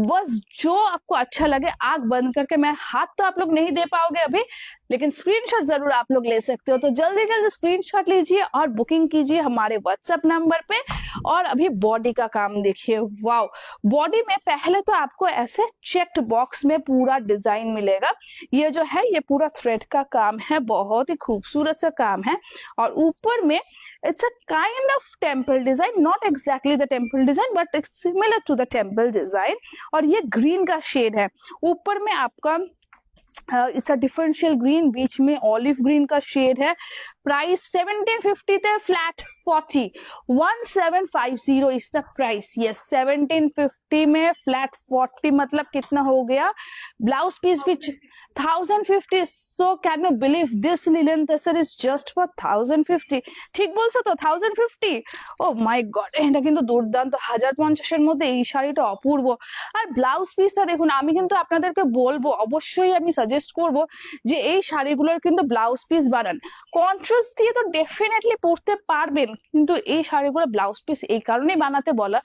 बस जो आपको अच्छा लगे आंख बंद करके, मैं हाथ तो आप लोग नहीं दे पाओगे अभी, लेकिन स्क्रीनशॉट जरूर आप लोग ले सकते हो। तो जल्दी जल्दी स्क्रीनशॉट लीजिए और बुकिंग कीजिए हमारे व्हाट्सएप नंबर पे। और अभी बॉडी का काम देखिए, वाओ, बॉडी में पहले तो आपको ऐसे चेक्ड बॉक्स में पूरा डिजाइन मिलेगा। ये जो है ये पूरा थ्रेड का काम है, बहुत ही खूबसूरत सा काम है। और ऊपर में it's a kind of temple design, not exactly the temple design but it's similar to the temple design. और ये ग्रीन का शेड है, ऊपर में आपका इट्स अ डिफरेंशियल ग्रीन, बीच में ऑलिव ग्रीन का शेड है। प्राइस 1750 थे, flat 40, 1750 is the price. Yes, 1750 में फ्लैट 40 मतलब कितना हो गया? ब्लाउज पीस भी 1050। So can you believe this linen tussar is just for 1050? ঠিক বলছো তো, 1050? ও মাই গড, এটা কিন্তু দুর্দান্ত। 1050 মধ্যে এই শাড়িটা অপূর্ব। আর ব্লাউজ পিসটা দেখুন, আমি কিন্তু আপনাদেরকে বলবো, অবশ্যই আমি সাজেস্ট করব যে এই শাড়িগুলোর কিন্তু ব্লাউজ পিস বানান। কন্ট্রাস্ট দিয়ে তো ডেফিনেটলি পরতে পারবেন, কিন্তু এই শাড়িগুলো ব্লাউজ পিস এই কারণেই বানাতে বলা,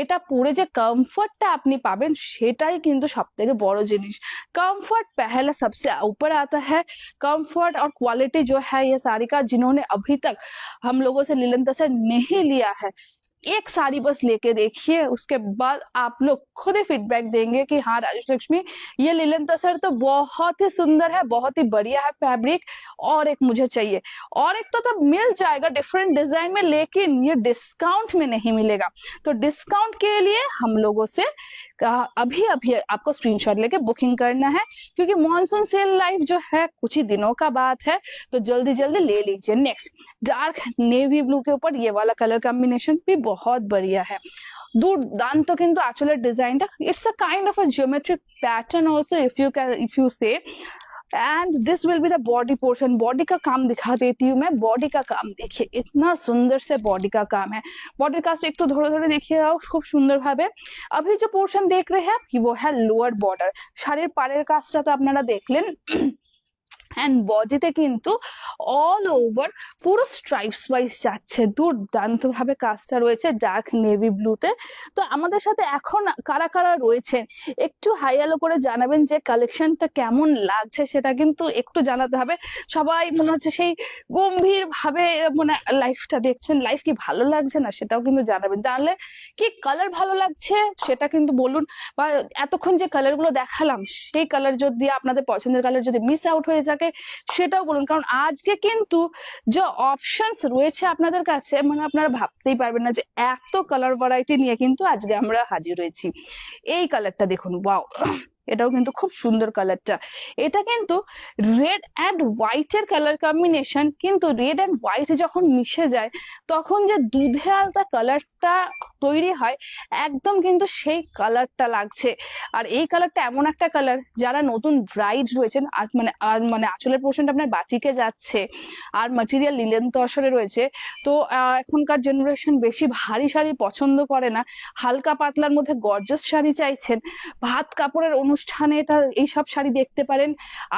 এটা পরে যে কমফর্টটা আপনি পাবেন সেটাই কিন্তু সব থেকে বড় জিনিস। कंफर्ट पहला सबसे ऊपर आता है, कंफर्ट और क्वालिटी जो है ये साड़ी का, जिन्होंने अभी तक हम लोगों से लिलन तसर नहीं लिया है, एक साड़ी बस लेके देखिए, उसके बाद आप लोग खुद ही फीडबैक देंगे कि हाँ राजेश लक्ष्मी, ये लिलन तसर तो बहुत ही सुंदर है, बहुत ही बढ़िया है फैब्रिक, और एक मुझे चाहिए। और एक तो मिल जाएगा डिफरेंट डिजाइन में, लेकिन ये डिस्काउंट में नहीं मिलेगा। तो डिस्काउंट के लिए हम लोगों से अभी अभी आपको स्क्रीनशॉट लेके बुकिंग करना है, क्योंकि मॉनसून सेल लाइव जो है कुछ ही दिनों का बात है, तो जल्दी जल्दी ले लीजिए। नेक्स्ट, डार्क नेवी ब्लू के ऊपर ये वाला कलर कॉम्बिनेशन भी बहुत बढ़िया है। दुर्दांत किंतु आंचलेर डिजाइनটা, it's a kind of a geometric pattern also if you say. And this will be the body portion. Body का काम दिखा देती हूँ मैं। बॉडी का काम देखिए, इतना सुंदर से बॉडी का काम है। बॉडी का एक तो धरे धरे देखिए आओ खूब सुंदर भावे। अभी जो पोर्शन देख रहे हैं वो है लोअर बॉर्डर, শাড়ির পাড়ের কাজটা তো আপনারা দেখলেন। এন্ড বডিতে কিন্তু অল ওভার পুরো স্ট্রাইপস ওয়াইজ যাচ্ছে, দুর্দান্ত ভাবে কাজটা রয়েছে ডার্ক নেভি ব্লুতে। তো আমাদের সাথে এখন কারা কারা রয়েছেন একটু হাই আলো করে জানাবেন যে কালেকশনটা কেমন লাগছে, সেটা কিন্তু একটু জানাতে হবে। সবাই মনে হচ্ছে সেই গম্ভীর ভাবে মানে লাইফটা দেখছেন, লাইফ কি ভালো লাগছে না সেটাও কিন্তু জানাবেন। জানলে কি কালার ভালো লাগছে সেটা কিন্তু বলুন, বা এতক্ষণ যে কালার গুলো দেখালাম সেই কালার যদি আপনাদের পছন্দের কালার যদি মিস আউট হয়ে থাকে লাগবে সেটাও বলুন, কারণ আজকে কিন্তু যে অপশনস রয়েছে আপনাদের কাছে, মানে আপনারা ভাবতেই পারবেন না যে এত কালার ভ্যারাইটি নিয়ে কিন্তু আজকে আমরা হাজির হয়েছি। এই কালারটা দেখুন, ওয়াও, এটাও কিন্তু খুব সুন্দর কালারটা। এটা কিন্তু রেড অ্যান্ড হোয়াইটের কালার কম্বিনেশন, কিন্তু রেড অ্যান্ড হোয়াইট যখন মিশে যায় তখন যে দুধে আলতা কালারটা তৈরি হয়, একদম কিন্তু সেই কালারটা লাগছে। আর এই কালারটা এমন একটা কালার, যারা নতুন ব্রাইড রয়েছেন, মানে আঁচলের পোর্শনটা আপনার বাটিকে যাচ্ছে আর ম্যাটেরিয়াল লিলেন তসরে রয়েছে, তো এখনকার জেনারেশন বেশি ভারী শাড়ি পছন্দ করে না, হালকা পাতলার মধ্যে গর্জাস শাড়ি চাইছেন। ভাত কাপড়ের অনুষ্ঠানে এটা এইসব শাড়ি দেখতে পারেন।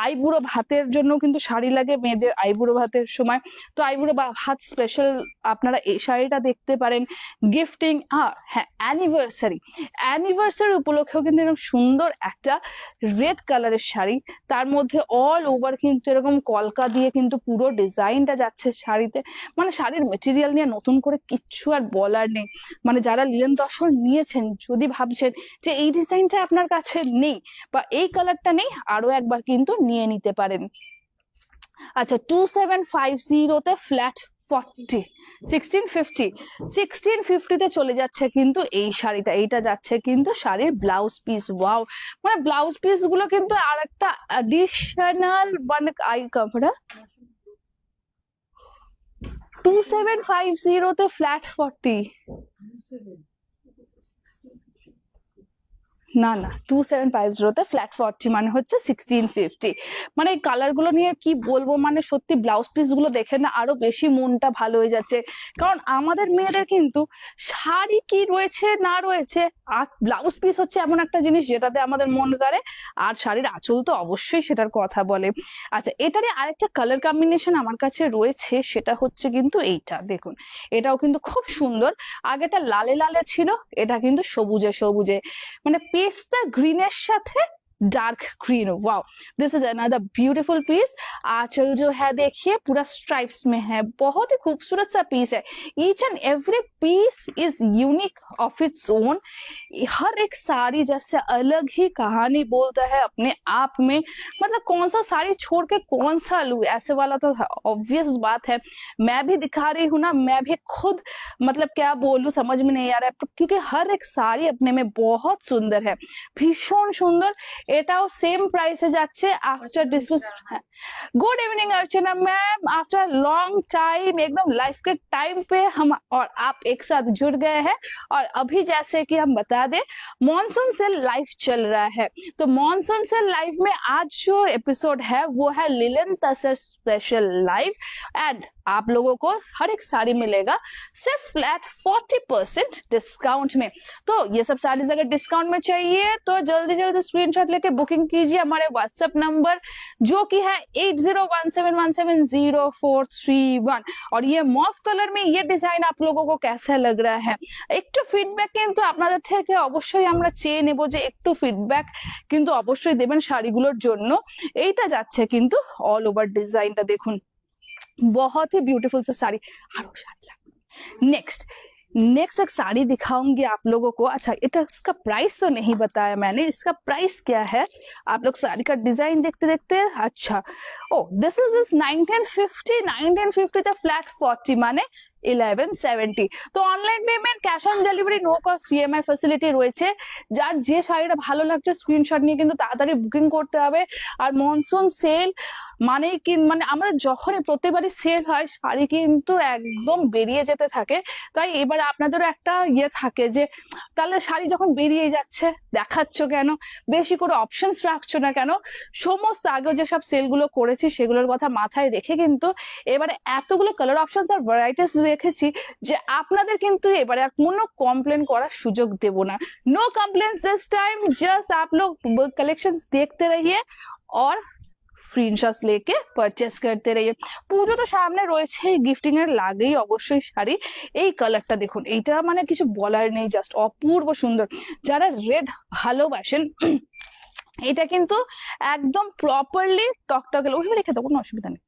আইবুড়ো ভাতের জন্য কিন্তু শাড়ি লাগে মেয়েদের, আইবুড়ো ভাতের সময়, তো আইবুড়ো ভাত স্পেশাল আপনারা এই শাড়িটা দেখতে পারেন। গিফটিং আর হ্যাঁ, অ্যানিভার্সারি উপলক্ষেও কিন্তু এরকম সুন্দর একটা রেড কালারের শাড়ি, তার মধ্যে অল ওভার কিন্তু এরকম কলকা দিয়ে কিন্তু পুরো ডিজাইনটা যাচ্ছে শাড়িতে। মানে শাড়ির মেটেরিয়াল নিয়ে নতুন করে কিচ্ছু আর বলার নেই। মানে যারা লিলেন তসর নিয়েছেন, যদি ভাবছেন যে এই ডিজাইনটা আপনার কাছে নেই বা এই কালারটা নেই, আরো একবার কিন্তু নিয়ে নিতে পারেন। আচ্ছা, 2750 তে ফ্ল্যাট 40, 1650 তে চলে যাচ্ছে কিন্তু এই শাড়িটা। এইটা যাচ্ছে কিন্তু শাড়ির ব্লাউজ পিস, ওয়াও, মানে ব্লাউজ পিস গুলো কিন্তু আর একটা অ্যাডিশনাল মানে আই কাপড়া। 2750 তে ফ্ল্যাট 40, না না, 2750 তে ফ্ল্যাট 40 মানে হচ্ছে 1650। মানে এই কালার গুলো নিয়ে কি বলবো, মানে সত্যি ব্লাউজ পিস গুলো দেখে না আরো বেশি মনটা ভালো হয়ে যাচ্ছে। কারণ আমাদের মেয়েদের কিন্তু শাড়ি কি রয়েছে না রয়েছে, আর ব্লাউজ পিস হচ্ছে এমন একটা জিনিস যেটাতে আমাদের মন কাড়ে, আর শাড়ির আঁচল তো অবশ্যই সেটার কথা বলে। আচ্ছা, এটারই আরেকটা কালার কম্বিনেশন আমার কাছে রয়েছে, সেটা হচ্ছে কিন্তু এইটা দেখুন, এটাও কিন্তু খুব সুন্দর। আগেটা লালে লালে ছিল, এটা কিন্তু সবুজে সবুজে, মানে पेस्ता ग्रीनेर साथे dark green. Wow, this is another beautiful piece. आंचल जो है देखिए पूरा स्ट्राइप्स में है, बहुत ही खूबसूरत सा पीस है। Each and every piece is unique of its own. हर एक साड़ी जैसे अलग ही कहानी बोलता है अपने आप में। मतलब कौन सा साड़ी छोड़ के कौन सा लूं, ऐसे वाला तो ऑब्वियस बात है। मैं भी दिखा रही हूँ ना, मैं भी खुद मतलब क्या बोलूं समझ में नहीं आ रहा है, क्योंकि हर एक साड़ी अपने में बहुत सुंदर है, भीषण सुंदर। এটাও সেম প্রাইসে যাচ্ছে आफ्टर डिस्काउंट। गुड इवनिंग अर्चना मैम, आफ्टर लॉन्ग टाइम एकदम लाइफ के टाइम पे हम और आप एक साथ जुड़ गए हैं। और अभी जैसे कि हम बता दें, मॉनसून सेल लाइव चल रहा है, तो मॉनसून सेल लाइव में आज जो एपिसोड है वो है linen tussar special live. And आप लोगों को हर एक साड़ी मिलेगा सिर्फ फ्लैट 40% डिस्काउंट में। तो ये सब साड़ीज अगर डिस्काउंट में चाहिए तो जल्दी जल्दी स्क्रीनशॉट लेके बुकिंग कीजिए हमारे व्हाट्सएप नंबर, जो कि है 8017170431। और ये मॉफ कलर में ये डिजाइन आप लोगों को कैसा लग रहा है, একটু ফিডব্যাক কিন্তু আপনাদের থেকে অবশ্যই আমরা চেয়ে নেব, যে একটু ফিডব্যাক কিন্তু অবশ্যই দেবেন শাড়িগুলোর জন্য। এইটা যাচ্ছে কিন্তু অল ওভার ডিজাইনটা দেখুন, बहुत ही ब्यूटीफुल सा साड़ी। नेक्स्ट एक साड़ी दिखाऊंगी आप लोगों को। अच्छा, इसका प्राइस तो नहीं बताया मैंने, इसका प्राइस क्या है, आप लोग साड़ी का डिजाइन देखते देखते। अच्छा, ओ दिस इज 1950 তে फ्लैट 40 মানে 1170। তো online payment, cash on delivery, no cost EMI facility রয়েছে। যার যে শাড়িটা ভালো লাগছে স্ক্রিনশট নিয়ে কিন্তু তাড়াতাড়ি বুকিং করতে হবে। আর মনসুন সেল মানে কি, মানে আমাদের যখনই প্রতিবারই সেল হয় শাড়ি কিন্তু একদম বেরিয়ে যেতে থাকে। তাই এবার আপনাদেরও একটা ইয়ে থাকে যে তাহলে শাড়ি যখন বেরিয়ে যাচ্ছে দেখাচ্ছ কেন, বেশি করে অপশনস রাখছো না কেন। সমস্ত আগে যেসব সেলগুলো করেছি সেগুলোর কথা মাথায় রেখে কিন্তু এবারে এতগুলো কালার অপশনস আর ভ্যারাইটিস রেখেছি যে আপনাদের কিন্তু এবারে আর কোনো কমপ্লেন করার সুযোগ দেব না। No complaints this time, just आप लोग कलेक्शंस देखते रहिए और স্ক্রিনশটস लेके পারচেজ করতে রহিয়ে। পুজো তো সামনে রয়েছে, গিফটিং এর লাগেই অবশ্যই শাড়ি। এই কালারটা দেখুন, এইটা মানে কিছু বলার নেই, জাস্ট অপূর্ব সুন্দর। যারা রেড ভালোবাসেন এটা কিন্তু একদম প্রপারলি টকটকে, ওইভাবে রেখে দাও, কোনো অসুবিধা নেই।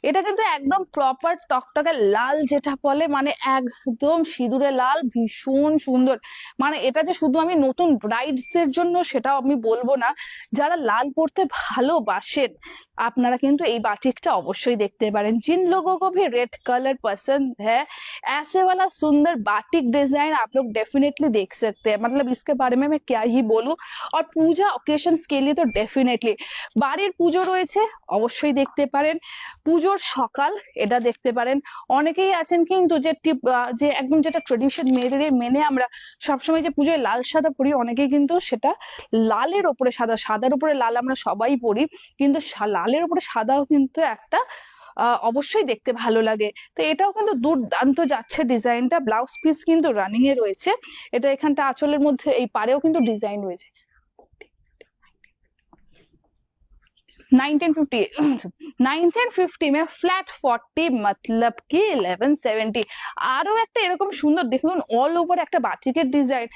এটা কিন্তু একদম প্রপার টকটকে লাল যেটা বলে, মানে একদম সিঁদুরে লাল, ভীষণ সুন্দর। মানে এটা যে শুধু আমি নতুন ব্রাইডস এর জন্য সেটাও আমি বলবো না, যারা লাল পরতে ভালোবাসেন আপনারা কিন্তু এই बाटिकটা অবশ্যই দেখতে পারেন। जिन लोगों को भी रेड कलर पसंद है, ऐसे वाला सुंदर बाटिक डिजाइन आप लोग डेफिनेटली देख सकते हैं। मतलब इसके बारे में मैं क्या ही बोलूं। और पूजा ओकेशंस के लिए तो डेफिनेटली বাড়ির পুজো রয়েছে, অবশ্যই দেখতে পারেন। পুজোর সকাল এটা দেখতে পারেন। অনেকেই আছেন কিন্তু যে একদম যেটা ট্রেডিশন মেয়েদের মেনে আমরা সবসময় যে পুজোয় লাল সাদা পরি, অনেকেই কিন্তু সেটা লালের ওপরে সাদা, সাদার উপরে লাল আমরা সবাই পরি, কিন্তু লালের উপরে সাদাও কিন্তু একটা অবশ্যই দেখতে ভালো লাগে। তো এটাও কিন্তু দুর্দান্ত যাচ্ছে ডিজাইনটা। ব্লাউজ পিস কিন্তু রানিং এ রয়েছে। এটা এখানটা আঁচলের মধ্যে এই পারেও কিন্তু ডিজাইন রয়েছে। 1950 में फ्लैट 40 मतलब कि 1170। আরো একটা এরকম সুন্দর দেখুন অল ওভার একটা বাটিকের ডিজাইন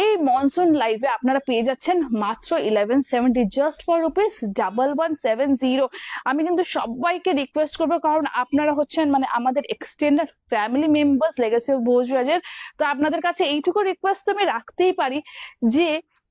এই মনসুন লাইভে আপনারা পেয়ে যাচ্ছেন মাত্র 1170, জাস্ট ফর ₹1170। আমি কিন্তু সবাইকে রিকোয়েস্ট করবো, কারণ আপনারা হচ্ছেন মানে আমাদের extended family members legacy of ভোজরাজের। তো আপনাদের কাছে এইটুকু রিকোয়েস্ট তো আমি রাখতেই পারি যে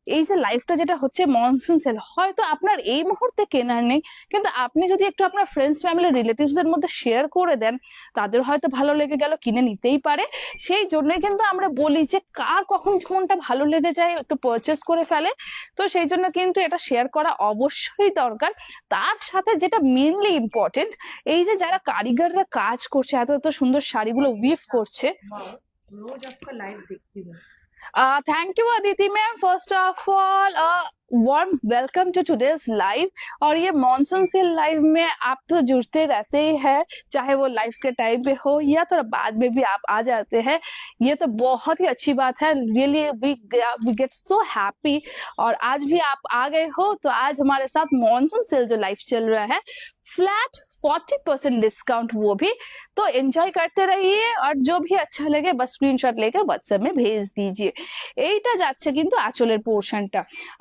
এই যে লাইফটা যেটা হচ্ছে মনসুন সেল, হয়তো আপনার এই মুহূর্তে কেনার নেই, কিন্তু আপনি যদি একটু আপনার ফ্রেন্ডস ফ্যামিলি রিলেটিভস এর মধ্যে শেয়ার করে দেন, তাদের হয়তো ভালো লেগে গেল, কিনে নিতেই পারে। সেই জন্যই কিন্তু আমরা বলি যে কার কখন কোনটা ভালো লেগে যায় একটু পারচেস করে ফেলে। তো সেই জন্য কিন্তু এটা শেয়ার করা অবশ্যই দরকার। তার সাথে যেটা মেনলি ইম্পর্টেন্ট, এই যে যারা কারিগররা কাজ করছে, এত এত সুন্দর শাড়িগুলো উইভ করছে। रोज आपका लाइव देखती हूँ। Thank you Aditi ma'am, first of all warm welcome to today's live. और ये मॉनसून सेल लाइव में आप तो जुड़ते रहते ही हैं, चाहे वो लाइव के टाइम पे हो या थोड़ा बाद में भी आप आ जाते हैं, ये तो बहुत ही अच्छी बात है। Really we get so happy. और आज भी आप आ गए हो, तो आज हमारे साथ मॉनसून सेल जो लाइव चल रहा है, फ्लैट 40% डिस्काउंट, वो भी तो एंजॉय करते रहिए। और जो भी अच्छा लगे बस स्क्रीनशॉट लेकर व्हाट्सएप में भेज दीजिए। এইটা যাচ্ছে কিন্তু আঁচলের পোর্শনটা।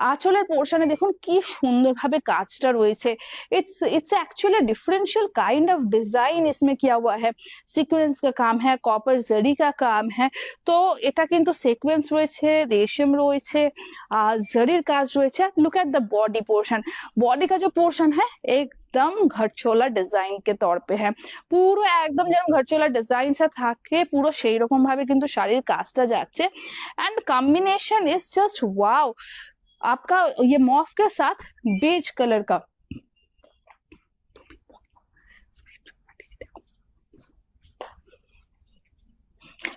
আঁচলের পোর্শনে দেখুন কি সুন্দরভাবে কাজটা রয়েছে। It's actually differential kind of design इसमें किया हुआ है। সিকোয়েন্স का काम है, कॉपर जरी का काम है। তো এটা কিন্তু সিকোয়েন্স রয়েছে, রেশম রয়েছে, জরির কাজ রয়েছে। Look at the body portion. Body का जो पोर्शन है एकदम ঘরচোলা ডিজাইন के तौर पे है। পুরো একদম যেমন ঘরচোলা ডিজাইন সে থাকে পুরো সেই রকম ভাবে কিন্তু শাড়ির কাজটা যাচ্ছে। And combination is just wow. आपका ये मॉफ के साथ बेज कलर का,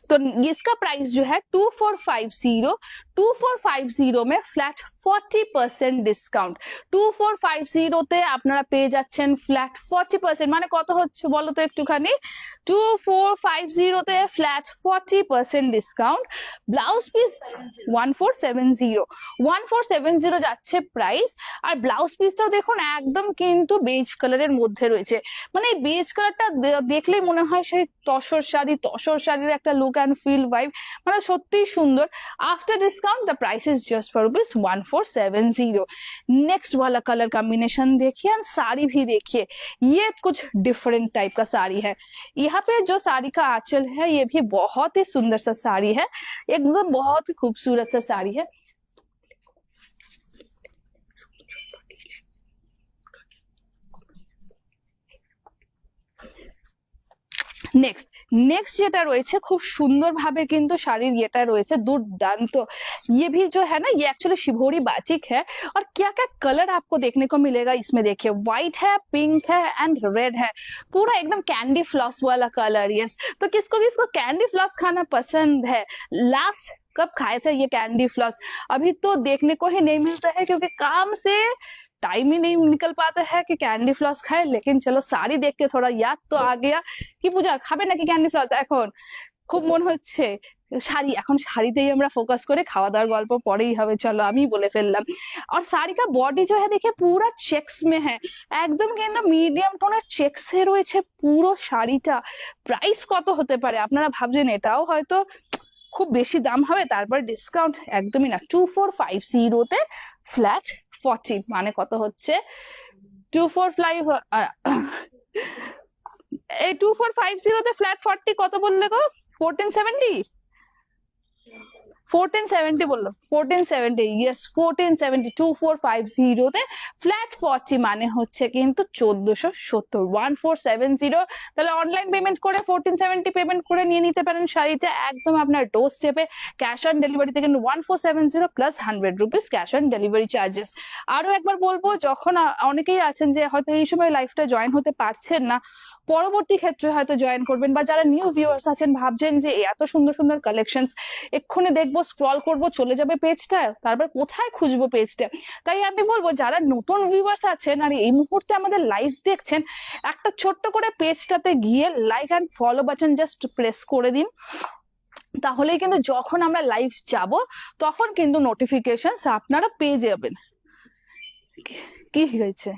तो इसका प्राइस जो है 2450 में फ्लैट 40% ডিসকাউন্ট। 2450 তে আপনারা পেয়ে যাচ্ছেন ফ্ল্যাট 40%, মানে কত হচ্ছে বলো তো একটুখানি। 2450 তে ফ্ল্যাট 40% ডিসকাউন্ট। ব্লাউজ পিস 1470 যাচ্ছে প্রাইস। আর ব্লাউজ পিসটাও দেখুন একদম কিন্তু বেজ কালারের মধ্যে রয়েছে। মানে এই বেজ কালারটা দেখলেই মনে হয় সেই তসর শাড়ির একটা লুক एंड फील वाइब, মানে সত্যিই সুন্দর। After discount the price is just for ₹1470। Next वाला कलर कॉम्बिनेशन देखिए एंड साड़ी भी देखिए, ये कुछ डिफरेंट टाइप का साड़ी है। यहाँ पे जो साड़ी का आंचल है ये भी बहुत ही सुंदर सा साड़ी है, एकदम बहुत ही खूबसूरत सा साड़ी है। नेक्स्ट যেটা রয়েছে খুব সুন্দরভাবে কিন্তু শাড়ির এটা রয়েছে দুর্দান্ত। ये भी जो है ना, ये एक्चुअली शिभोरी बाटिक है। और क्या क्या कलर आपको देखने को मिलेगा इसमें, देखिए व्हाइट है, पिंक है एंड रेड है, पूरा एकदम कैंडी फ्लॉस वाला कलर। यस, तो किसको किसको कैंडी फ्लॉस खाना पसंद है? लास्ट कब खाए थे ये कैंडी फ्लॉस? अभी तो देखने को ही नहीं मिलता है, क्योंकि काम से टाइम ही नहीं निकल पाता है कि कैंडी फ्लॉस खाए। लेकिन चलो শাড়ি देख के थोड़ा याद तो आ गया कि পূজা খাবে নাকি ক্যান্ডি ফ্লস। এখন খুব মন হচ্ছে শাড়ি, এখন শাড়িতেই আমরা ফোকাস করে খাওয়া দাওয়ার গল্প পরেই হবে, চলো আমি বলে ফেললাম। और साड़ी का बॉडी जो है देखिए पूरा चेक्स में है, একদম কিন্তু মিডিয়াম টোনের চেক্স এ রয়েছে পুরো শাড়িটা। প্রাইস কত হতে পারে আপনারা ভাবছেন এটাও হয়তো খুব বেশি দাম হবে, তারপর ডিসকাউন্ট একদমই না। 2450 তে ফ্ল্যাট 40, মানে কত হচ্ছে 245 এই 2450 তে ফ্ল্যাট 40 কত বললে গো? 1470? 1470 বললো, 1470, ইয়েস 1470, 2450 তে ফ্ল্যাট 40 মানে হচ্ছে কিন্তু 1470, 1470। তাহলে অনলাইন পেমেন্ট করে 1470 পেমেন্ট করে নিয়ে নিতে পারেন শাড়িটা একদম আপনার ডোর স্টেপে। ক্যাশ অন ডেলিভারিতে কিন্তু 1470 plus 100 rupees cash on delivery charges. আরো একবার বলবো, যখন অনেকেই আছেন যে হয়তো এই সময় লাইফটা জয়েন হতে পারছেন না, পরবর্তী ক্ষেত্রে হয়তো জয়েন করবেন, বা যারা নিউ ভিউয়ার্স আছেন ভাবছেন যে এত সুন্দর সুন্দর কালেকশনস এক্ষুনি দেখবো, স্ক্রল করব চলে যাবে পেজটা, তারপর কোথায় খুঁজবো পেজটা। তাই আমি বলবো যারা নতুন ভিউয়ার্স আছেন আর এই মুহূর্তে আমাদের লাইভ দেখছেন, একটা ছোট্ট করে পেজটাতে গিয়ে like and follow button just press করে দিন, তাহলেই কিন্তু যখন আমরা লাইভ যাব তখন কিন্তু নোটিফিকেশন আপনারা পেয়ে যাবেন। কি হয়েছে?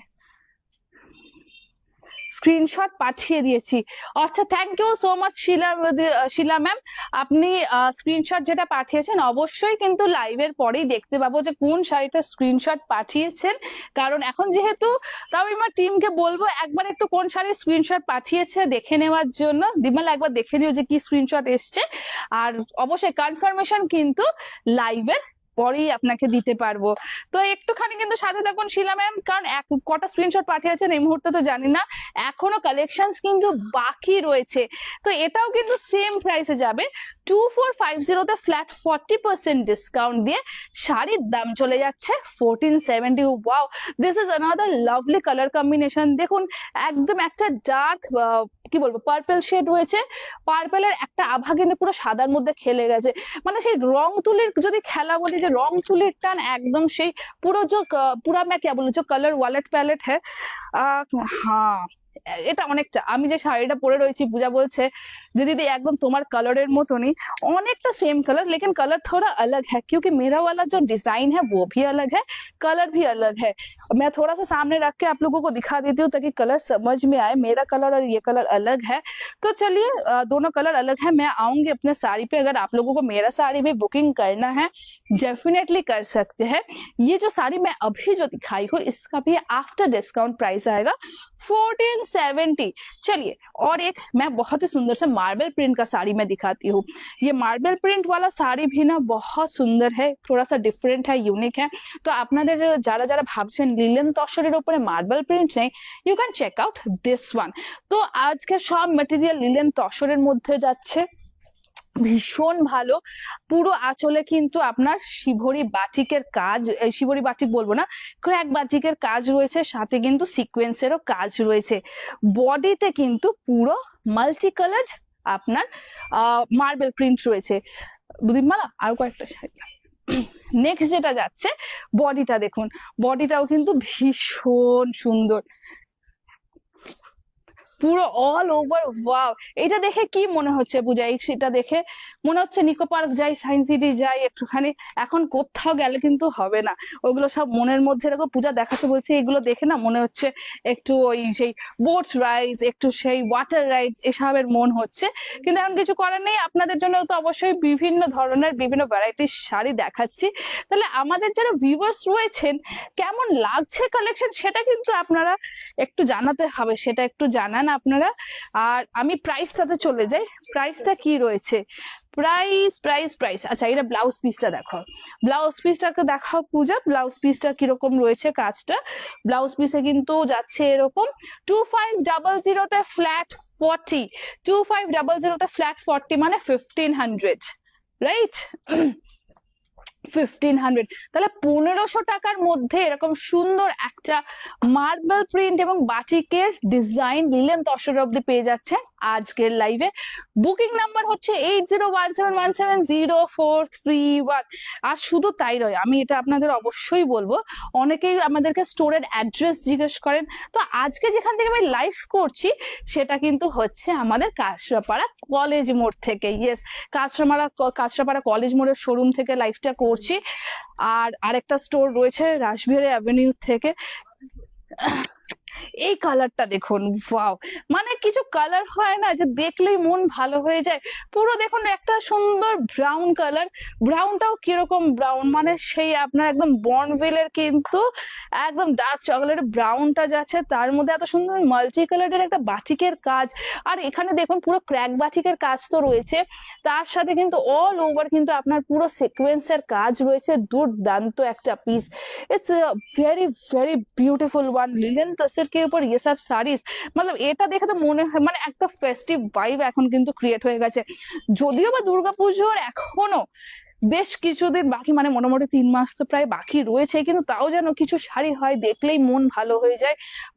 স্ক্রিনশট পাঠিয়ে দিয়েছি। আচ্ছা, thank you so much Sheela ma'am, আপনি স্ক্রিনশট যেটা পাঠিয়েছেন অবশ্যই কিন্তু লাইভের পরেই দেখতে পাবো যে কোন শাড়িটা স্ক্রিনশট পাঠিয়েছেন। কারণ এখন যেহেতু, তাও আমি আমার টিমকে বলবো একবার একটু কোন শাড়ির স্ক্রিনশট পাঠিয়েছে দেখে নেওয়ার জন্য। দিমাল একবার দেখে নিও যে কি স্ক্রিনশট এসছে, আর অবশ্যই কনফার্মেশন কিন্তু লাইভের পরেই আপনাকে দিতে পারবো। তো একটুখানি কিন্তু সাথে থাকুন শিলা ম্যাম, কারণ কটা স্ক্রিনশট পাঠিয়েছেন এই মুহূর্তে তো জানি না, এখনো কালেকশনস কিন্তু বাকি রয়েছে। তো এটাও কিন্তু সেম প্রাইসে যাবে, 2450 তে ফ্ল্যাট 40% ডিসকাউন্ট দিয়ে শাড়ির দাম চলে যাচ্ছে 1470। Wow, this is another lovely colour combination. দেখুন একদম একটা ডার্ক কি বলবো পার্পল শেড রয়েছে, পার্পেলের একটা আভা কিন্তু পুরো সাদার মধ্যে খেলে গেছে। মানে সেই রং তুলির যদি খেলা বলি, যে রং তুলির টান একদম সেই পুরো যে পুরা मैं क्या बोलूं जो कलर वॉलेट पैलेट है, हाँ এটা অনেকটা, আমি যে শাড়িটা পরে রয়েছি পূজা বলছে যে दीदी एकदम তোমার কালারের মতনই, অনেকটা सेम कलर, लेकिन कलर थोड़ा अलग है क्योंकि मेरा वाला जो डिजाइन है वो भी अलग है, कलर भी अलग है। मैं थोड़ा सा सामने रख के आप लोगों को दिखा देती हूँ ताकि कलर समझ में आए, मेरा कलर और ये कलर अलग है। तो चलिए दोनों कलर अलग है, मैं आऊंगी अपने साड़ी पे, अगर आप लोगों को मेरा साड़ी भी बुकिंग करना है डेफिनेटली कर सकते हैं। ये जो साड़ी मैं अभी जो दिखाई हूँ इसका भी आफ्टर डिस्काउंट प्राइस आएगा 1470। चलिए, और एक मैं बहुत ही सुंदर से मार्बल प्रिंट का साड़ी मैं दिखाती हूँ। ये मार्बल प्रिंट वाला साड़ी भी ना बहुत सुंदर है, थोड़ा सा डिफरेंट है, यूनिक है। तो আপনাদের যারা যারা ভাবছেন লিলেন তসরের উপরে মার্বেল প্রিন্ট নেই, you can check out this one. তো আজকে সব ম্যাটেরিয়াল লিলেন তসরের মধ্যে যাচ্ছে, ভীষণ ভালো। পুরো আঁচলে কিন্তু আপনার শিভরি বাটিকের কাজ, শিভরি বাটিক বলবো না, ক্র্যাক বাটিকের কাজ রয়েছে, সাথে কিন্তু সিকোয়েন্সেরও কাজ রয়েছে। বডিতে কিন্তু পুরো মাল্টি কালার আপনার মার্বেল প্রিন্ট রয়েছে। বুদিমালা আরো কয়েকটা শাড়ি। নেক্সট যেটা যাচ্ছে বডিটা দেখুন, বডিটাও কিন্তু ভীষণ সুন্দর, পুরো অল ওভার। ওয়াও, এটা দেখে কি মনে হচ্ছে পূজা? সেটা দেখে মনে হচ্ছে নিকো পার্ক যাই, সায়েন্স সিটি যাই একটুখানি। এখন কোথাও গেলে কিন্তু হবে না, ওগুলো সব মনের মধ্যে এরকম পূজা দেখাতে বলছে, এগুলো দেখে না মনে হচ্ছে একটু ওই সেই বোট রাইডস, একটু সেই ওয়াটার রাইডস এসবের মন হচ্ছে। কিন্তু এখন কিছু করার নেই, আপনাদের জন্য তো অবশ্যই বিভিন্ন ধরনের বিভিন্ন ভ্যারাইটির শাড়ি দেখাচ্ছি। তাহলে আমাদের যারা ভিউয়ার্স রয়েছেন কেমন লাগছে কালেকশন সেটা কিন্তু আপনারা একটু জানাতে হবে, সেটা একটু জানান আপনারা। আর আমি প্রাইসটাতে চলে যাই, প্রাইসটা কি রয়েছে? প্রাইস প্রাইস প্রাইস আচ্ছা, এটা ব্লাউজ পিসটা দেখো, ব্লাউজ পিসটাকে দেখাও পূজা, ব্লাউজ পিসটা কিরকম রয়েছে কাজটা। ব্লাউজ পিসে কিন্তু যাচ্ছে এরকম 2500 তে ফ্ল্যাট 40, 2500 তে ফ্ল্যাট 40 মানে 1500, রাইট? 1500, তাহলে 1500 টাকার মধ্যে এরকম সুন্দর একটা মার্বেল প্রিন্ট এবং বাটিকের ডিজাইন লিলেন তসর অব্দি পেয়ে যাচ্ছে আজকের লাইভে। বুকিং নাম্বার হচ্ছে 8017170431। আর শুধু তাই নয়, আমি এটা আপনাদের অবশ্যই বলবো, অনেকেই আমাদেরকে স্টোরের অ্যাড্রেস জিজ্ঞেস করেন। তো আজকে যেখান থেকে আমি লাইভ করছি সেটা কিন্তু হচ্ছে আমাদের কাঁচরাপাড়া কলেজ মোড় থেকে। ইয়েস, কাঁচরাপাড়া কলেজ মোড়ের শোরুম থেকে লাইভটা করছি। আর আরেকটা স্টোর রয়েছে রাসবিহারী অ্যাভিনিউ থেকে। এই কালারটা দেখুন, ওয়াও, মানে কিছু কালার হয় না যে দেখলেই মন ভালো হয়ে যায়। পুরো দেখুন একটা সুন্দর ব্রাউন কালার, ব্রাউনটাও কিরকম ব্রাউন, মানে সেই আপনার একদম বর্নভিলের কিন্তু একদম ডার্ক চকলেট ব্রাউনটা যাচ্ছে, তার মধ্যে এত সুন্দর মাল্টি কালারের একটা বাটিকের কাজ। আর এখানে দেখুন পুরো ক্র্যাক বাটিকের কাজ তো রয়েছে, তার সাথে কিন্তু অল ওভার কিন্তু আপনার পুরো সিকোয়েন্সের কাজ রয়েছে। দুর্দান্ত একটা piece, it's very very beautiful one. Linen tussar के ऊपर ये सब साड़ीज, मतलब এটা দেখে তো মনে হয় মানে একটা ফেস্টিভ ভাইব এখন কিন্তু ক্রিয়েট হয়ে গেছে। যদিও বা দুর্গাপুজোর এখনো বেশ কিছুদিন বাকি, মানে মোটামুটি 3 মাস তো প্রায় বাকি রয়েছে, কিন্তু তাও যেন কিছু শাড়ি হয় দেখলেই মন ভালো হয়ে যায়।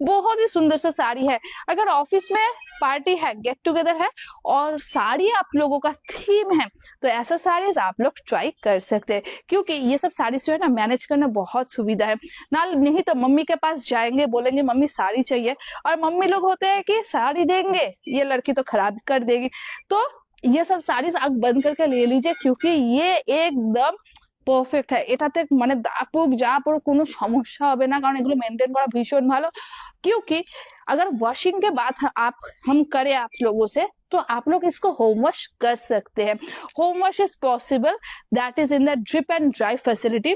बहुत ही सुंदर सा साड़ी है। अगर ऑफिस में पार्टी है, गेट टुगेदर है और साड़ी आप लोगों का थीम है, तो ऐसा साड़ीज आप लोग ट्राई कर सकते हैं, क्योंकि ये सब साड़ीज जो है ना मैनेज करना बहुत सुविधा है ना। नहीं तो मम्मी के पास जाएंगे, बोलेंगे मम्मी साड़ी चाहिए, और मम्मी लोग होते हैं कि साड़ी देंगे ये लड़की तो खराब कर देगी। तो ये सब साड़ीज आप बंद करके ले लीजिए, क्योंकि ये एकदम পারফেক্ট হয়। এটাতে মানে দাগ হোক যা পড়ো কোনো সমস্যা হবে না, কারণ এগুলো মেনটেন করা ভীষণ ভালো। क्योंकि अगर वॉशिंग के बाद आप हम करें आप लोगों से, तो आप लोग इसको होम वॉश कर सकते हैं। Home wash is possible, that is in the drip and dry facility.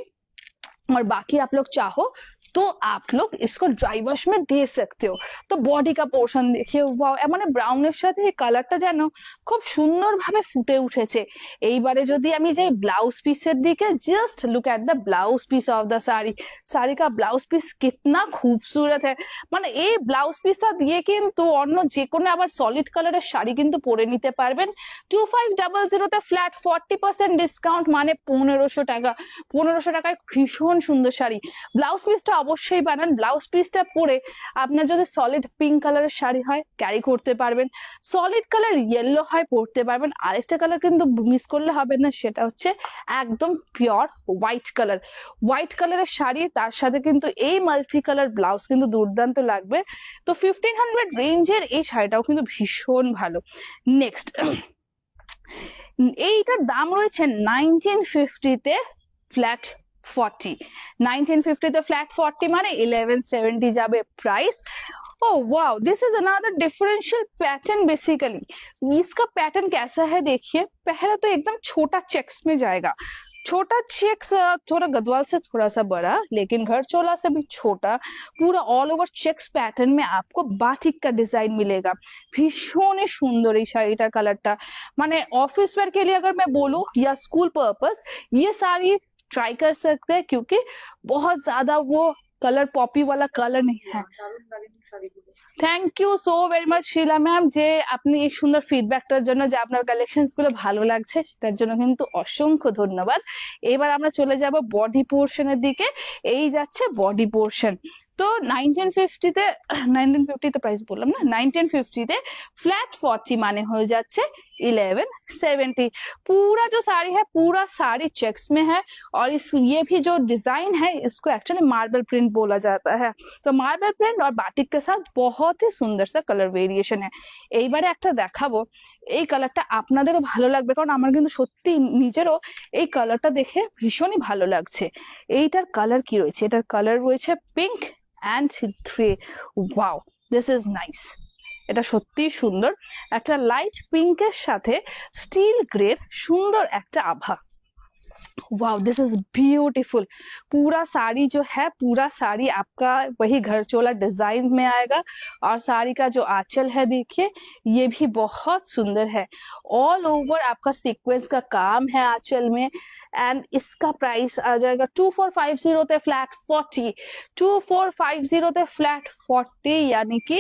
और बाकी आप लोग चाहो तो आप लोग इसको ड्राई वॉश में दे सकते हो। तो বডি का পোর্শন देखिए, ওয়াও, মানে ব্রাউনের সাথে এই কালারটা যেন খুব সুন্দরভাবে ফুটে উঠেছে। এইবারে যদি আমি যাই ব্লাউজ পিসের দিকে, just look at the blouse piece of the sari. Sari का ब्लाउज पीस कितना खूबसूरत है, মানে এই ব্লাউজ পিসটা দিয়ে কিন্তু অন্য যে কোনো আবার সলিড কালারের শাড়ি কিন্তু পরে নিতে পারবেন। 2500 তে ফ্ল্যাট 40% ডিসকাউন্ট, মানে 1500 টাকা। 1500 টাকায় ভীষণ সুন্দর শাড়ি। ব্লাউজ পিসটা অবশ্যই বানান। ব্লাউজ পিসটা পরে আপনার যদি সলিড পিঙ্ক কালারের শাড়ি হয় ক্যারি করতে পারবেন, সলিড কালার ইয়েলো হয় পরতে পারবেন। আরেকটা কালার কিন্তু মিস করলে হবে না, সেটা হচ্ছে একদম পিওর হোয়াইট কালার। হোয়াইট কালারের শাড়ি তার সাথে কিন্তু এই মাল্টি কালার ব্লাউজ কিন্তু দুর্দান্ত লাগবে। তো 1500 রেঞ্জের এই শাড়িটাও কিন্তু ভীষণ ভালো। নেক্সট, এইটার দাম রয়েছে 1950 তে ফ্ল্যাট 40। 1950 তে फ्लैट 40 माने 1170 जाबे price. Oh wow, this is another differential pattern basically. इसका पैटर्न कैसा है देखिए, पहले तो एकदम छोटा चेक्स में जाएगा। छोटा चेक्स थोड़ा गदवाल से थोड़ा सा बड़ा, लेकिन घर चोला से भी छोटा। पूरा ऑल ओवर चेक्स पैटर्न में आपको बाटिक का डिजाइन मिलेगा। भीषण ही सुंदर এই শাড়িটার কালারটা, মানে ऑफिस वेयर के लिए अगर मैं बोलूं या स्कूल पर्पस, ये साड़ी ट्राई कर सकते हैं, क्योंकि बहुत ज्यादा वो कलर पॉपी वाला कलर नहीं है। Thank you so very much Sheela ma'am, যে আপনি এই সুন্দর ফিডব্যাকটার জন্য, যে আপনার কালেকশনস গুলো ভালো লাগছে সেটার জন্য কিন্তু অসংখ্য ধন্যবাদ। এবার আমরা চলে যাব বডি পোর্শনের দিকে। এই যাচ্ছে বডি পোর্শন। तो 1950 তে 1950 তো প্রাইস বললাম না, 1950 তে फ्लैट 40 माने हो जाচ্ছে 1170। पूरा जो साड़ी है पूरा साड़ी चेक्स में है, और इस ये भी जो डिजाइन है इसको एक्चुअली मार्बल प्रिंट बोला जाता है। तो मार्बल प्रिंट और बाटिक के साथ बहुत ही সুন্দর सा কালার ভেরিয়েশন है। এইবারে একটা দেখাবো, এই কালারটা আপনাদেরও ভালো লাগবে, কারণ আমার কিন্তু সত্যি নিজেরও এই কালারটা দেখে ভীষণই ভালো লাগছে। এইটার কালার কি রয়েছে, এটার কালার রয়েছে pink and grey। wow, this is nice। এটা সত্যি সুন্দর, একটা লাইট পিঙ্কের সাথে স্টিল গ্রের সুন্দর একটা আভা। Wow, this is beautiful. पूरा साड़ी जो है, पूरा साड़ी आपका वही घर चोला डिजाइन में आएगा, और साड़ी का जो आंचल है देखिए ये भी बहुत सुंदर है। ऑल ओवर आपका सीक्वेंस का काम है आंचल में। एंड इसका प्राइस आ जाएगा 2450 তে फ्लैट 40। 2450 তে फ्लैट 40, यानी कि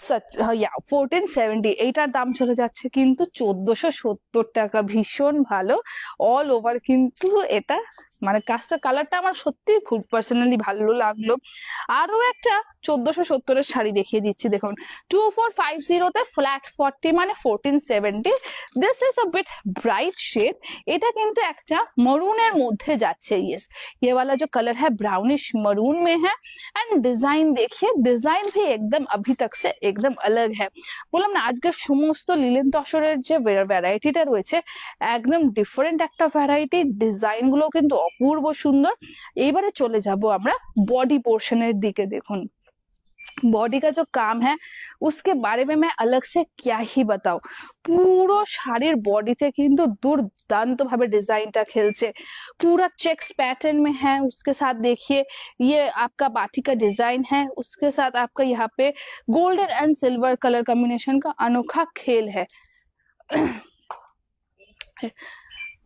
1470। এইটার দাম চলে যাচ্ছে কিন্তু 1470 টাকা। ভীষণ ভালো, অল ওভার কিন্তু এটা মানে কাজটা, কালারটা আমার সত্যি খুব পার্সোনালি ভালো লাগলো। আরো একটা 1470 এর শাড়ি দেখিয়ে দিচ্ছি, দেখুন 2450 তে फ्लैट 40 মানে 1470। This is a bit bright shade. এটা কিন্তু একটা মরুনের মধ্যে যাচ্ছে। यस, ये वाला जो कलर है ब्राउनिश मरून में है। एंड डिजाइन देखिए, डिजाइन भी एकदम अभी तक से एकदम अलग है। বললাম না আজকে সমস্ত লিলেন তসরের যে ভ্যারাইটিটা রয়েছে একদম ডিফারেন্ট একটা ভ্যারাইটি। ডিজাইন গুলো কিন্তু অপূর্ব সুন্দর। এবারে চলে যাব আমরা বডি পোর্শনের দিকে। দেখুন बॉडी का जो काम है उसके बारे में मैं अलग से क्या ही बताऊं। পুরো শাড়ির বডিতে কিন্তু দুর্দান্ত ভাবে ডিজাইনটা খেলছে, पूरा चेक्स पैटर्न में है। उसके साथ देखिए ये आपका बाटी का डिजाइन है, उसके साथ आपका यहाँ पे golden and silver colour combination का अनोखा खेल है।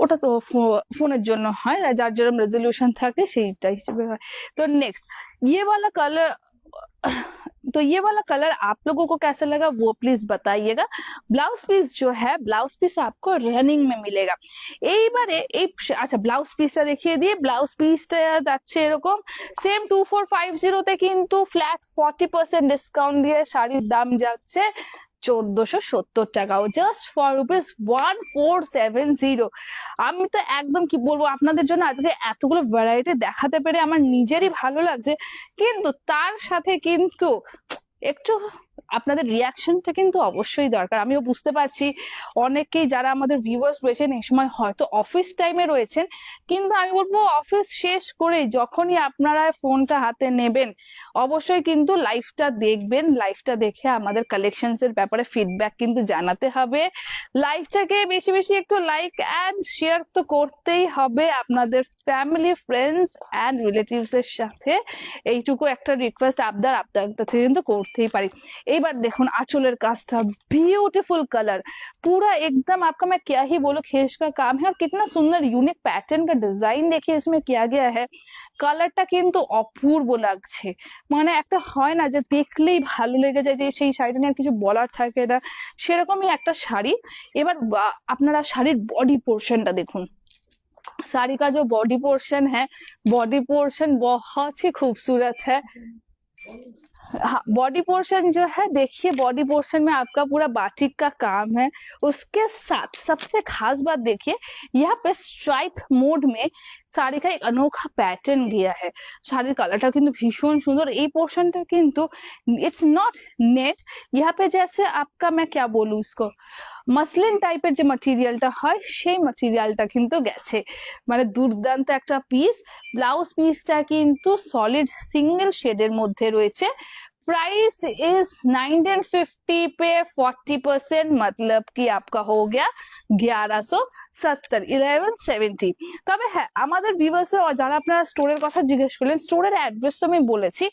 ওটা তো ফোনের জন্য হয়, যার যেরকম রেজলিউশন থাকে সেইটা হিসেবে হয়। তো নেক্সট ये वाला कलर, तो ये वाला कलर आप लोगों को कैसा लगा वो प्लीज बताइएगा। ब्लाउज पीस जो है, ब्लाउज पीस आपको रनिंग में मिलेगा। এইবারে এই আচ্ছা ব্লাউজ পিসটা দেখিয়ে দিয়ে, ব্লাউজ পিসটা যাচ্ছে এরকম সেম 2450 তে, কিন্তু ফ্ল্যাট 40% ডিসকাউন্ট দিয়ে শাড়ির দাম যাচ্ছে 1470 টাকাও, জাস্ট ফর রুপিস 1470। আমি তো একদম কি বলবো, আপনাদের জন্য আজকে এতগুলো ভ্যারাইটি দেখাতে পেরে আমার নিজেরই ভালো লাগছে, কিন্তু তার সাথে কিন্তু একটু আপনাদের রিয়াকশনটা কিন্তু অবশ্যই দরকার। আমিও বুঝতে পারছি অনেকেই যারা আমাদের ভিউয়ার্স রয়েছেন এই সময় হয়তো অফিস টাইমে রয়েছেন, কিন্তু আমি বলবো অফিস শেষ করে যখনই আপনারা ফোনটা হাতে নেবেন অবশ্যই কিন্তু লাইভটা দেখবেন। লাইভটা দেখে আমাদের কালেকশনস এর ব্যাপারে ফিডব্যাক কিন্তু জানাতে হবে। লাইভটাকে বেশি বেশি একটু লাইক এন্ড শেয়ার তো করতেই হবে আপনাদের ফ্যামিলি, ফ্রেন্ডস এন্ড রিলেটিভস এর সাথে। এইটুকু একটা রিকোয়েস্ট আবদার আপনার কাছে কিন্তু করতেই পারি। এবার দেখুন আঁচলের কাজটা, ब्यूटीफुल कलर पूरा एकदम आपका, मैं क्या ही बोलूं, खेश का काम है। और कितना सुंदर यूनिक पैटर्न का डिजाइन देखिए इसमें किया गया है। কালারটা কিন্তু অপূর্ব লাগছে, মানে একটা হয় না যে দেখলেই ভালো লেগে যায়, যে সেই শাড়িটা নিয়ে আর কিছু বলার থাকে না, সেরকমই একটা শাড়ি। এবার আপনারা শাড়ির বডি পোর্শনটা দেখুন। साड़ी का जो बॉडी पोर्शन है, बॉडी पोर्शन बहुत ही खूबसूरत है। हाँ, बॉडी पोर्शन जो है देखिए, बॉडी पोर्शन में आपका पूरा बाटिक का काम है। उसके साथ सबसे खास बात देखिए, यहाँ पे स्ट्राइप मोड में শাড়ি का एक अनोखा पैटर्न दिया है। শাড়ির কালারটা কিন্তু ভীষণ সুন্দর। এই পোর্শনটা কিন্তু इट्स नॉट नेट, यहाँ पे जैसे आपका, मैं क्या बोलूं इसको, মাসলিন টাইপের যে ম্যাটেরিয়ালটা হয় সেই ম্যাটেরিয়ালটা কিন্তু গেছে, মানে দুর্দান্ত একটা পিস। ব্লাউজ পিসটা কিন্তু সলিড সিঙ্গেল শেডের মধ্যে রয়েছে। प्राइस इज 1950 पे 40%, मतलब कि आपका हो गया 1170, 1170। তবে হ্যাঁ, আমাদের ভিউয়ার্সরা যারা আপনারা স্টোরের কথা জিজ্ঞেস করলেন, স্টোরের অ্যাড্রেস তো আমি বলেছি,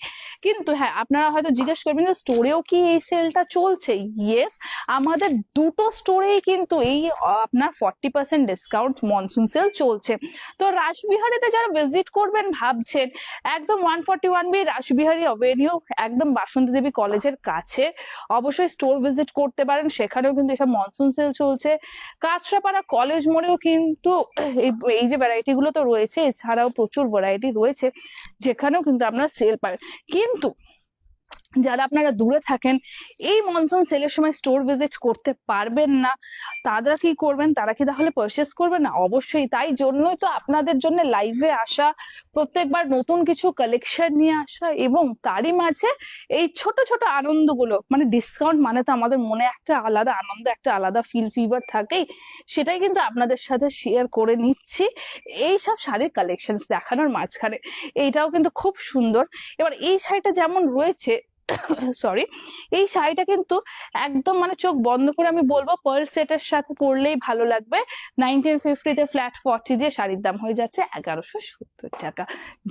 কিন্তু হ্যাঁ আপনারা হয়তো জিজ্ঞেস করবেন যে স্টোরেও কি এই সেলটা চলছে। ইয়েস, আমাদের দুটো স্টোরেই কিন্তু এই আপনার 40% ডিসকাউন্ট মনসুন সেল চলছে। তো রাসবিহারীতে যারা ভিজিট করবেন ভাবছেন, একদম 141B রাসবিহারী অ্যাভিনিউ, একদম বাসন্তী দেবী কলেজের কাছে, অবশ্যই স্টোর ভিজিট করতে পারেন। সেখানেও কিন্তু এসব মনসুন সেল চলছে। কাঁচরাপাড়া কলেজ মোড়েও কিন্তু এই যে ভ্যারাইটি গুলো তো রয়েছে, এছাড়াও প্রচুর ভ্যারাইটি রয়েছে যেখানেও কিন্তু আপনারা সেল পাবেন। কিন্তু যারা আপনারা দূরে থাকেন, এই মনসুন সেলের সময় স্টোর ভিজিট করতে পারবেন না, তারা কি করবেন? তারা কি তাহলে পারচেস করবেন না? অবশ্যই। তাই জন্যই তো আপনাদের জন্য লাইভে আসা, প্রত্যেকবার নতুন কিছু কালেকশন নিয়ে আসা, এবং তারই মাঝে এই ছোট ছোট আনন্দগুলো, মানে ডিসকাউন্ট মানে তো আমাদের মনে একটা আলাদা আনন্দ, একটা আলাদা ফিভার থাকেই, সেটাই কিন্তু আপনাদের সাথে শেয়ার করে নিচ্ছি এই সব শাড়ির কালেকশন দেখানোর মাঝখানে। এইটাও কিন্তু খুব সুন্দর। এবার এই শাড়িটা যেমন রয়েছে, সরি, এই শাড়িটা কিন্তু একদম মানে চোখ বন্ধ করে আমি বলবো পার্ল সেটের সাথে পরলেই ভালো লাগবে। 1950 তে ফ্ল্যাট 40 দিয়ে শাড়ির দাম হয়ে যাচ্ছে 1170 টাকা,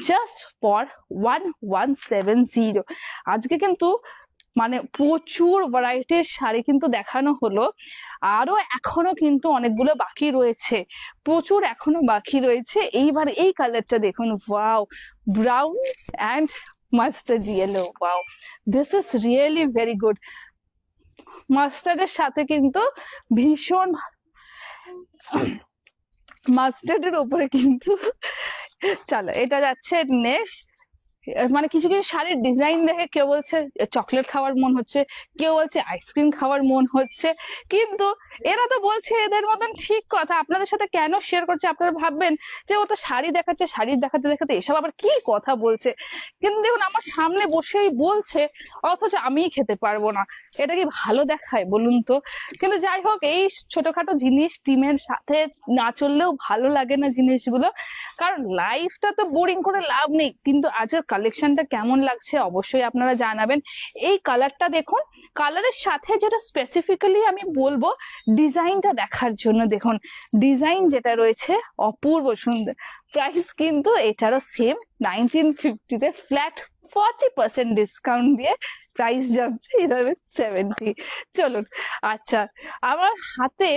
জাস্ট ফর 1170। আজকে কিন্তু মানে প্রচুর ভ্যারাইটির শাড়ি কিন্তু দেখানো হলো, আরো এখনো কিন্তু অনেকগুলো বাকি রয়েছে, প্রচুর এখনো বাকি রয়েছে। এইবার এই কালারটা দেখুন, wow, brown and mustard yellow, wow, this is really very good. মাস্টার্ডের সাথে কিন্তু ভীষণ, মাস্টার্ডের উপরে কিন্তু, চলো এটা যাচ্ছে নেক্সট। মানে কিছু কিছু শাড়ির ডিজাইন দেখে কেউ বলছে চকলেট খাওয়ার মন হচ্ছে, কেউ বলছে আইসক্রিম খাওয়ার মন হচ্ছে, কিন্তু এরা তো বলছে এদের মতন ঠিক কথা, আপনাদের সাথে কেন শেয়ার করছে? আপনারা ভাববেন যে ও তো শাড়ি দেখাচ্ছে, শাড়ি দেখাতে দেখাতে এসব আবার কি কথা বলছে, কিন্তু দেখুন আমার সামনে বসেই বলছে, অথচ আমিই খেতে পারবো না। এটা কি ভালো দেখায় বলুন তো? কিন্তু যাই হোক, এই ছোটখাটো জিনিস টিমের সাথে না চললেও ভালো লাগে না জিনিসগুলো, কারণ লাইফটা তো বোরিং করে লাভ নেই। কিন্তু আজকের কালেকশনটা কেমন লাগছে অবশ্যই আপনারা জানাবেন। এই কালারটা দেখুন, কালারের সাথে যেটা স্পেসিফিক্যালি আমি বলবো, ডিজাইনটা দেখার জন্য দেখুন, ডিজাইন যেটা রয়েছে অপূর্ব সুন্দর। প্রাইস কিন্তু এটারও সেম 1950-তে ফ্ল্যাট 40% ডিসকাউন্ট দিয়ে প্রাইস যাচ্ছে 1170। চলুন, আচ্ছা, আমার হাতে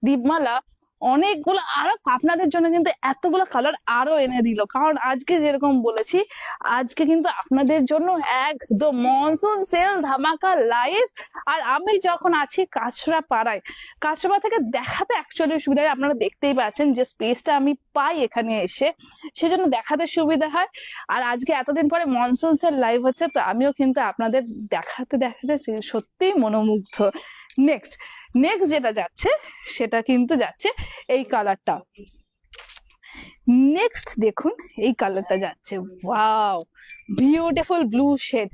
দীপমালা অনেকগুলো আরো আপনাদের জন্য কিন্তু এতগুলো কালার আরো এনে দিল, কারণ আজকে যেরকম বলেছি, আজকে কিন্তু আপনাদের জন্য একদম মনসুন সেল ধামাকা লাইভ। আর আমি যখন আছি কাঁচরা পাড়ায়, কাঁচরা থেকে দেখাতে অ্যাকচুয়ালি সুবিধা হয়, আপনারা দেখতেই পাচ্ছেন যে স্পেসটা আমি পাই এখানে এসে, সেজন্য দেখাতে সুবিধা হয়। আর আজকে এতদিন পরে মনসুন সেল লাইভ হচ্ছে, তো আমিও কিন্তু আপনাদের দেখাতে দেখাতে সত্যিই মনোমুগ্ধ। নেক্সট নেক্সট যেটা যাচ্ছে সেটা কিন্তু যাচ্ছে এই কালারটা। नेक्स्ट देखुन এই কালারটা যাচ্ছে, वाओ ब्यूटीफुल ब्लू शेड।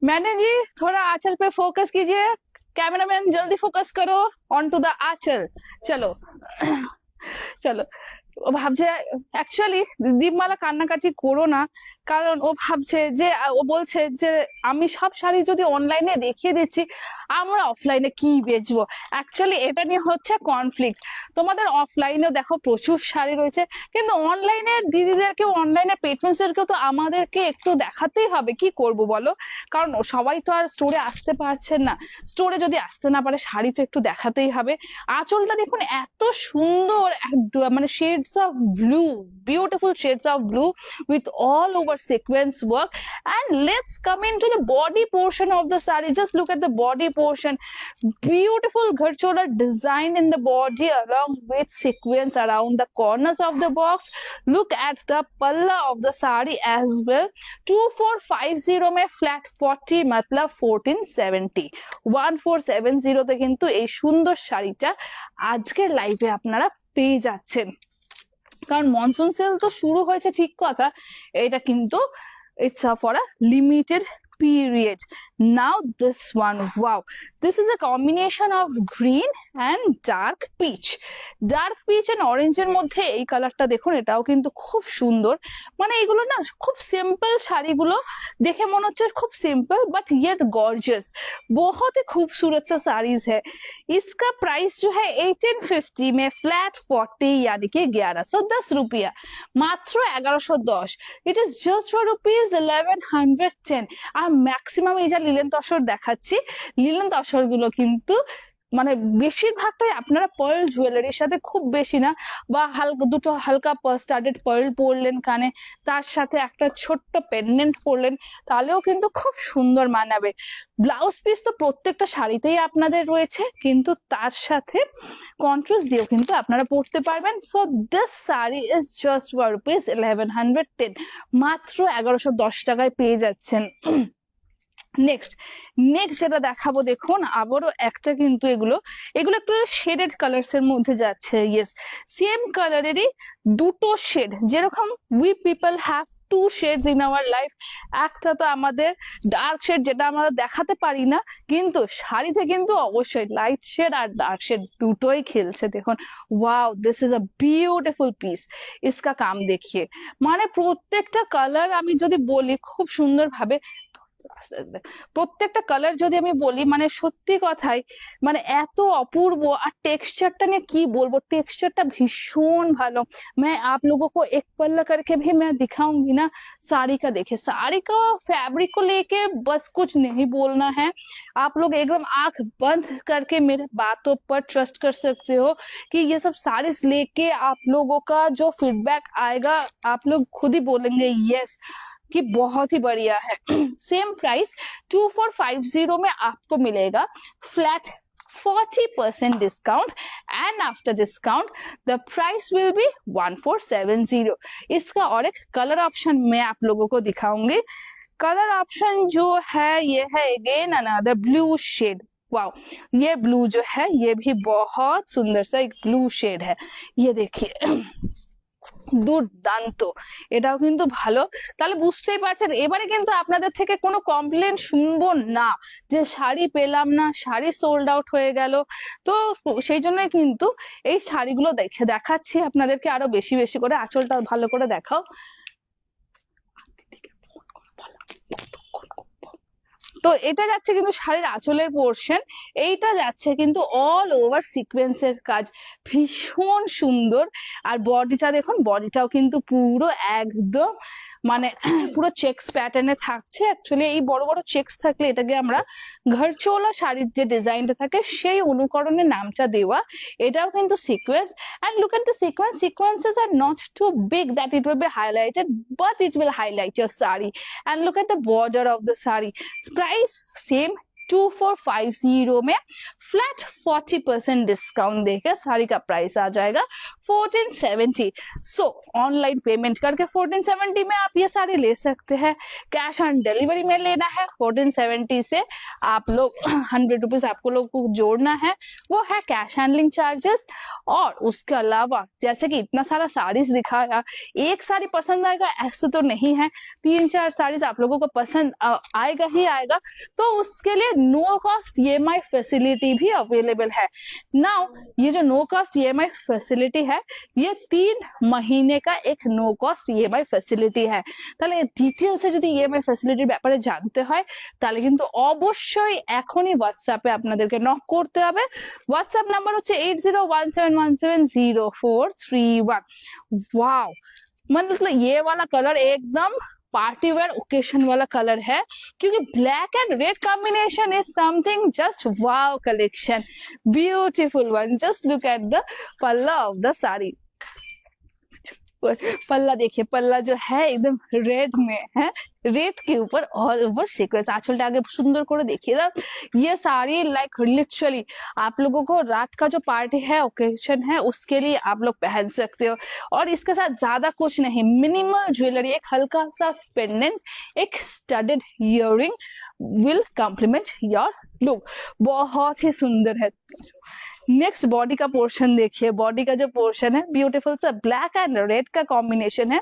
मैंने जी थोड़ा आंचल पे फोकस कीजिए, कैमरामैन जल्दी फोकस करो ऑन टू द आंचल। चलो चलो, ও ভাবছে অ্যাকচুয়ালি দীপমালা কান্নাকাটি করো না, কারণ ও ভাবছে যে ও বলছে যে আমি সব শাড়ি যদি অনলাইনে দেখিয়ে দিচ্ছি, আমরা অফলাইনে কি বেচবো। অ্যাকচুয়ালি এটা নিয়ে হচ্ছে কনফ্লিক্ট। তোমাদের অফলাইনেও দেখো প্রচুর শাড়ি রয়েছে, কিন্তু অনলাইনের দিদিদেরকে, অনলাইনের পেট্রনসদেরকেও তো আমাদেরকে একটু দেখাতেই হবে, কি করব বলো? কারণ সবাই তো আর স্টোরে আসতে পারছেন না, স্টোরে যদি আসতে না পারে শাড়ি তো একটু দেখাতেই হবে। আঁচলটা দেখুন এত সুন্দর, মানে shades of blue, beautiful shades of blue with all over sequence work. And let's come into the body portion of the saree. Just look at the body portion, beautiful gharchola design in the body along with sequence around the corners of the box. Look at the palla of the saree as well, 2450 में flat 40 मतलब 1470, 1470 তে কিন্তু এই সুন্দর শাড়িটা আজকের লাইভে আপনারা পেয়ে যাচ্ছেন। কারণ মনসুন সেল তো শুরু হয়েছে ঠিক কথা, এটা কিন্তু it's for a limited period. Now this one, wow, this is a combination of green and dark peach. Dark peach and orange এর মধ্যে এই কালারটা দেখুন, এটাও কিন্তু খুব সুন্দর। মানে এগুলো না খুব সিম্পল শাড়িগুলো, দেখে মনে হচ্ছে খুব सिंपल बट येट गॉर्जियस, बहुत ही खूबसूरत सा साड़ीज है। इसका प्राइस जो है 1850 में फ्लैट 40 यानी कि 1110 रुपया, मात्र 1110। It is just for rupees 1110। আর ম্যাক্সিমাম এই যা লিলেন তসর দেখাচ্ছি, লিলেন তসর গুলো কিন্তু মানে বেশিরভাগটাই আপনারা পার্ল জুয়েলারির সাথে, খুব বেশি না, বা হালকা দুটো হালকা স্টাডেড পার্ল পরলেন কানে, তার সাথে একটা ছোট্ট পেন্ডেন্ট পরলেন, তাহলেও কিন্তু খুব সুন্দর মানাবে। ব্লাউজ পিস তো প্রত্যেকটা শাড়িতেই আপনাদের রয়েছে, কিন্তু তার সাথে কন্ট্রাস্ট দিয়েও কিন্তু আপনারা পরতে পারবেন। So this sari is just for rupees 1110, মাত্র 1110 টাকায় পেয়ে যাচ্ছেন। নেক্সট যেটা দেখাবো দেখুন, আবারও একটা কিন্তু এগুলো একটু শেডেড কালার্স এর মধ্যে যাচ্ছে। ইয়েস, সেম কালারেরই দুটো শেড, যেরকম we people have to shades in our life. একটা তো আমাদের ডার্ক শেড, যেটা আমরা দেখাতে পারি না, কিন্তু শাড়িতে কিন্তু অবশ্যই লাইট শেড আর ডার্ক শেড দুটোই খেলছে। দেখুন, wow, this is a beautiful piece. ইসকা কাম দেখিয়ে, মানে প্রত্যেকটা কালার আমি যদি বলি খুব সুন্দর ভাবে, প্রত্যেকটা কালার যদি আমি বলি, মানে সত্যি কথাই মানে এত অপূর্ব। আর টেক্সচারটা নিয়ে কি বলবো, টেক্সচারটা ভীষণ ভালো। मैं आप लोगों को एक पल्ला करके भी मैं दिखाऊंगी ना साड़ी का। देखिए, साड़ी का फैब्रिक को लेके बस कुछ नहीं बोलना है, आप लोग एकदम आंख बंद करके मेरे बातों पर ट्रस्ट कर सकते हो कि ये सब साड़ीज लेके आप लोगों का जो फीडबैक आएगा, आप लोग खुद ही बोलेंगे यस कि बहुत ही बढ़िया है। सेम प्राइस 2450 में आपको मिलेगा flat 40% discount, and after discount the price will be 1470। इसका और एक कलर ऑप्शन मैं आप लोगों को दिखाऊंगी। कलर ऑप्शन जो है ये है again another blue shade. Wow, ये ब्लू जो है ये भी बहुत सुंदर सा एक ब्लू शेड है, ये देखिए দুর্দান্ত, এটাও কিন্তু ভালো। তাহলে বুঝতেই পারছেন, এবারে কিন্তু আপনাদের থেকে কোনো কমপ্লেন শুনবো না যে শাড়ি পেলাম না, শাড়ি সোল্ড আউট হয়ে গেল। তো সেই জন্যই কিন্তু এই শাড়িগুলো দেখাচ্ছি আপনাদেরকে আরো বেশি বেশি করে। আঁচলটা ভালো করে দেখাও। তো এটা যাচ্ছে কিন্তু শাড়ির আঁচলের পোর্শন, এইটা যাচ্ছে কিন্তু অল ওভার সিকোয়েন্সের কাজ, ভীষণ সুন্দর। আর বডিটা দেখুন, বডিটাও কিন্তু পুরো একদম মানে পুরো চেক্স প্যাটার্নে থাকছে। অ্যাকচুয়ালি এই বড় বড় চেক্স থাকলে এটাকে আমরা ঘরচোলা শাড়ির যে ডিজাইনটা থাকে সেই অনুকরণে নামটা দেওয়া। এটাও কিন্তু sequence, and look at the sequence. Sequences are not too big that it will be highlighted, but it will highlight your sari. And look at the border of the sari. Price same 2450 में flat 40% discount देकर साड़ी का price आ जाएगा 1470। सो online payment करके 1470 में आप ये साड़ी ले सकते हैं। कैश ऑन डिलीवरी में लेना है 1470 से आप लोग 100 रुपीज आपको लोग को जोड़ना है, वो है कैश हैंडलिंग चार्जेस। और उसके अलावा जैसे कि इतना सारा साड़ीज दिखाया, एक साड़ी पसंद आएगा ऐसे तो नहीं है, 3-4 साड़ीज आप लोगों को पसंद आएगा ही आएगा। तो उसके लिए नो कॉस्ट EMI फैसिलिटी भी अवेलेबल है। नाउ ये जो नो कॉस्ट EMI फैसिलिटी है, ये 3 महीने का एक नो कॉस्ट EMI ফ্যাসিলিটি है। তাহলে ডিটেইলসে যদি EMI ফ্যাসিলিটির ব্যাপারে জানতে হয় তাহলে কিন্তু অবশ্যই এখনই হোয়াটসঅ্যাপে আপনাদেরকে নক করতে হবে। হোয়াটসঅ্যাপ নাম্বার হচ্ছে 8017170431। वाओ, मतलब ये वाला कलर एकदम पार्टी वेयर ओकेशन वाला कलर है, क्योंकि black and red combination is something just wow collection, beautiful one. Just look at the पल्ला ऑफ द साड़ी। पल्ला देखिए, पल्ला जो है एकदम रेड में है, रेड के ऊपर ऑल ओवर सीक्वेंस। आंचलটা आगे सुंदर করে देखिए ना, ये साड़ी लाइक लिटरली आप लोगों को रात का जो पार्टी है, ओकेशन है, उसके लिए आप लोग पहन सकते हो। और इसके साथ ज्यादा कुछ नहीं, मिनिमल ज्वेलरी, एक हल्का सा पेंडेंट, एक studded earring will complement your look. बहुत ही सुंदर है। नेक्स्ट बॉडी का पोर्शन देखिए, बॉडी का जो पोर्शन है ब्यूटीफुल सा ब्लैक एंड रेड का कॉम्बिनेशन है।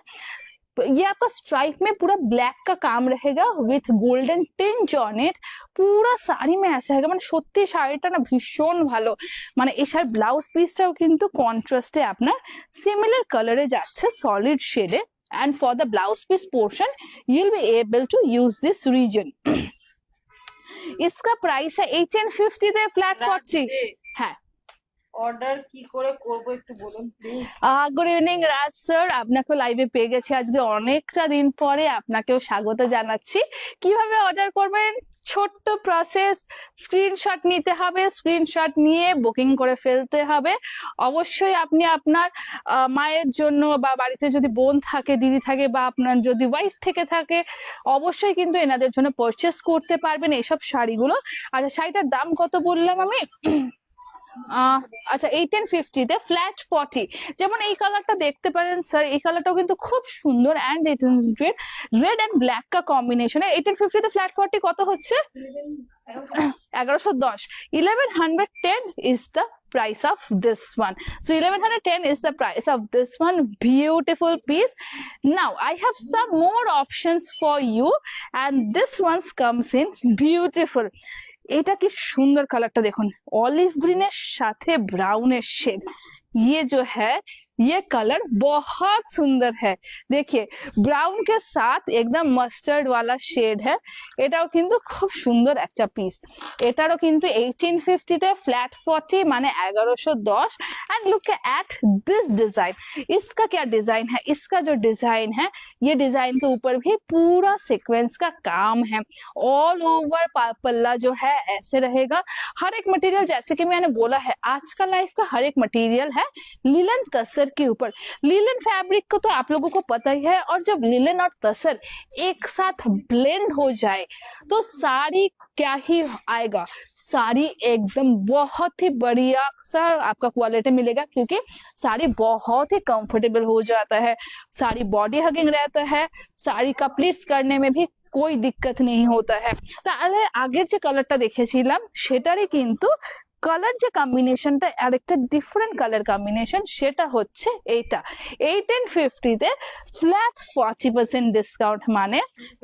ये आपका स्ट्राइप में पूरा ब्लैक का काम रहेगा with golden tinge on it. পুরো শাড়ি में ऐसा है, মানে সত্যি শাড়িটা না ভীষণ ভালো। মানে এই শাড়ির ব্লাউজ পিসটাও কিন্তু কন্ট্রাস্টে আপনার সিমিলার কালারে যাচ্ছে, solid শেডে। and for the blouse piece portion you'll be able to use this region। इसका प्राइस है 1850 তে फ्लैट 40। হ্যাঁ, অর্ডার কি করে করব একটু বলুন please. Good evening Raj sir, আপনাকে লাইভে পেয়ে গেছি আজকে অনেকটা দিন পরে, আপনাকেও স্বাগত জানাচ্ছি। কিভাবে অর্ডার করবেন? ছোট্ট প্রসেস, স্ক্রিনশট নিতে হবে, স্ক্রিনশট নিয়ে বুকিং করে ফেলতে হবে। অবশ্যই আপনি আপনার মায়ের জন্য বা বাড়িতে যদি বোন থাকে, দিদি থাকে, বা আপনার যদি ওয়াইফ থেকে থাকে, অবশ্যই কিন্তু এনাদের জন্য পারচেস করতে পারবেন এইসব শাড়িগুলো। আচ্ছা, শাড়িটার দাম কত বললাম আমি? আচ্ছা 1850 তে ফ্ল্যাট 40। যেমন এই কালারটা দেখতে পারেন স্যার, এই কালারটাও কিন্তু খুব সুন্দর, and it is red and black का কম্বিনেশন। 1850 তে ফ্ল্যাট 40 কত হচ্ছে? 1110। 1110 is the price of this one. So 1110 is the price of this one. Beautiful piece. Now I have some more options for you, and this one comes in beautiful। এটা কি সুন্দর কালারটা দেখুন, olive গ্রিনের সাথে ব্রাউনের shade. ये जो है ये कलर बहुत सुंदर है। देखिए ब्राउन के साथ एकदम मस्टार्ड वाला शेड है। এটাও কিন্তু খুব সুন্দর একটা পিস। এটারও কিন্তু 1850 তে फ्लैट 40 माने 1110। And look at this design, इसका क्या डिजाइन है? इसका जो डिजाइन है, ये डिजाइन के ऊपर भी पूरा सीक्वेंस का काम है। ऑल ओवर पल्ला जो है ऐसे रहेगा। हर एक मटेरियल, जैसे कि मैंने बोला है, आज का लाइफ का हर एक मटेरियल है लिलन तसर के ऊपर। लिलन फैब्रिक को तो आप लोगों को पता ही है, और जब लिलन और तसर एक साथ ब्लेंड हो जाए तो साड़ी क्या ही आएगा। साड़ी एकदम बहुत ही बढ़िया सा आपका क्वालिटी मिलेगा, क्योंकि साड़ी बहुत ही कंफर्टेबल हो जाता है, साड़ी बॉडी हगिंग रहता है, साड़ी का प्लीट्स करने में भी कोई दिक्कत नहीं होता है। তাহলে আগের যে কালারটা দেখেছিলাম সেটারই কিন্তু কালার যে কম্বিনেশনটা আরেকটা ডিফারেন্ট কালার কম্বিনেশন, সেটা হচ্ছে এইটা 1850 তে ফ্ল্যাট 40% ডিসকাউন্ট, মানে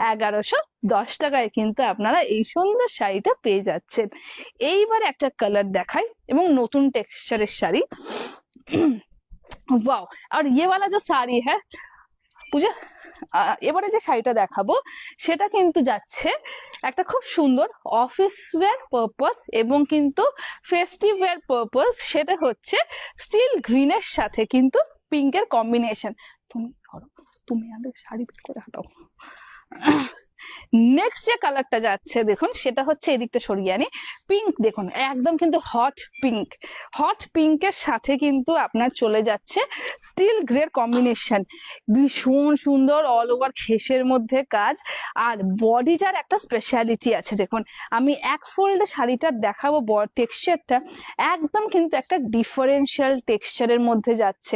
1110 টাকায় কিন্তু আপনারা এই সুন্দর শাড়িটা পেয়ে যাচ্ছেন। এইবার একটা কালার দেখাই এবং নতুন টেক্সচারের শাড়ি। वाओ, और ये वाला जो साड़ी है पूजा, এবারে যে শাড়িটা দেখাবো সেটা কিন্তু যাচ্ছে একটা খুব সুন্দর অফিস ওয়্যার পারপাস এবং কিন্তু ফেস্টিভ ওয়্যার পারপাস। সেটা হচ্ছে স্টিল গ্রিনের সাথে কিন্তু পিঙ্কের কম্বিনেশন। তুমি ধরো, তুমি আগে শাড়ি বের করে হাঁটাও। নেক্সট যে কালারটা যাচ্ছে দেখুন, সেটা হচ্ছে এদিকটা সরিয়ে আনি, পিঙ্ক। দেখুন একদম কিন্তু হট পিঙ্ক, হট পিঙ্কের সাথে কিন্তু আপনার চলে যাচ্ছে স্টিল গ্রের কম্বিনেশন, ভীষণ সুন্দর অল ওভার খেসের মধ্যে কাজ। আর বডিটার একটা স্পেশালিটি আছে, দেখুন আমি এক ফোল্ডে শাড়িটা দেখাবো, টেক্সচারটা একদম কিন্তু একটা ডিফারেন্সিয়াল টেক্সচারের মধ্যে যাচ্ছে।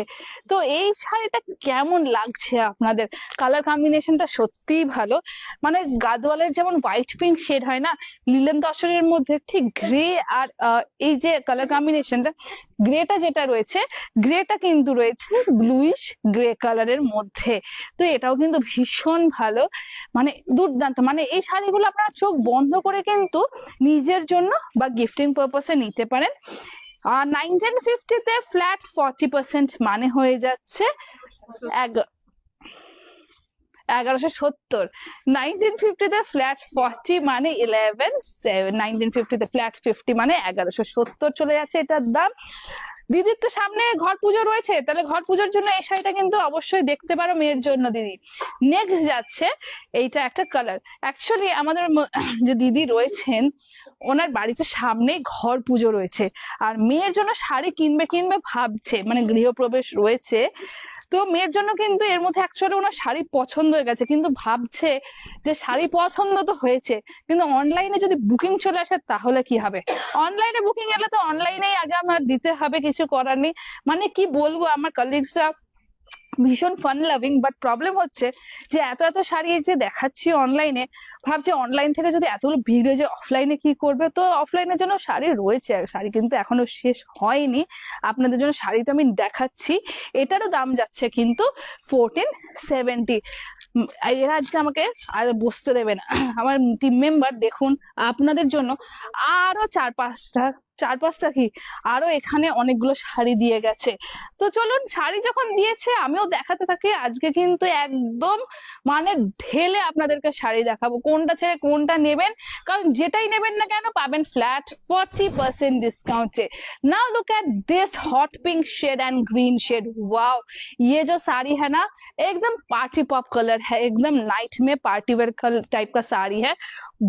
তো এই শাড়িটা কেমন লাগছে আপনাদের? কালার কম্বিনেশনটা সত্যিই ভালো, মানে গাদওয়ালের যেমন হোয়াইট পিঙ্ক শেড হয় না, লিলেন তসরের মধ্যে ঠিক গ্রে আর এই যে কালার কম্বিনেশনটা, গ্রেটা যেটা রয়েছে, গ্রেটা কিন্তু রয়েছে ব্লুইশ গ্রে কালারের মধ্যে। তো এটাও কিন্তু ভীষণ ভালো, মানে দুর্দান্ত। মানে এই শাড়িগুলো আপনারা চোখ বন্ধ করে কিন্তু নিজের জন্য বা গিফটিং পারপাসে নিতে পারেন। আর 1950 তে ফ্ল্যাট 40% মানে হয়ে যাচ্ছে 1170। 1950 তে ফ্ল্যাট 40 মানে 11,700। 1950 তে ফ্ল্যাট 50 মানে 1170 চলে যাচ্ছে এটার দাম। দিদির তো সামনে ঘর পুজো রয়েছে, তাহলে ঘর পুজোর জন্য এই শাড়িটা কিন্তু অবশ্যই দেখতে পারো মেয়ের জন্য দিদি। নেক্সট যাচ্ছে এইটা একটা কালার। অ্যাকচুয়ালি আমাদের যে দিদি রয়েছেন ওনার বাড়িতে সামনে ঘর পুজো রয়েছে, আর মেয়ের জন্য শাড়ি কিনবে ভাবছে, মানে গৃহপ্রবেশ রয়েছে। তো মেয়ের জন্য কিন্তু এর মধ্যে অ্যাকচুয়ালি ওনার শাড়ি পছন্দ হয়ে গেছে, কিন্তু ভাবছে যে শাড়ি পছন্দ তো হয়েছে, কিন্তু অনলাইনে যদি বুকিং চলে আসে তাহলে কি হবে? অনলাইনে বুকিং এলে তো অনলাইনেই আগে আমার দিতে হবে, কিছু করার নেই। মানে কি বলবো, আমার কলিগসরা ভীষণ ফান লাভিং, বাট প্রবলেম হচ্ছে যে এত এত শাড়ি যে দেখাচ্ছি অনলাইনে, ভাবছি অনলাইন থেকে যদি এতগুলো ভিড় হয়ে যায় অফলাইনে কি করবে। তো অফলাইনের জন্য শাড়ি রয়েছে, শাড়ি কিন্তু এখনো শেষ হয়নি। আপনাদের জন্য শাড়ি তো আমি দেখাচ্ছি, এটারও দাম যাচ্ছে কিন্তু 1470। এরা আজকে আমাকে আর বসতে দেবে না, আমার টিম মেম্বার। দেখুন আপনাদের জন্য আরো চার পাঁচটা কি আরো এখানে অনেকগুলো শাড়ি দিয়ে গেছে। তো চলুন, শাড়ি যখন দিয়েছে আমিও দেখাতে থাকি। আজকে কিন্তু একদম মানে ঢেলে আপনাদেরকে শাড়ি দেখাবো, কোনটা ছেড়ে কোনটা নেবেন, কারণ যেটাই নেবেন না কেন পাবেন flat 40% discount. Now look at this hot pink shade and green shade. Wow, ये जो साड़ी है ना एकदम पार्टी पॉप कलर है, एकदम नाइट में पार्टी वेयर टाइप का साड़ी है,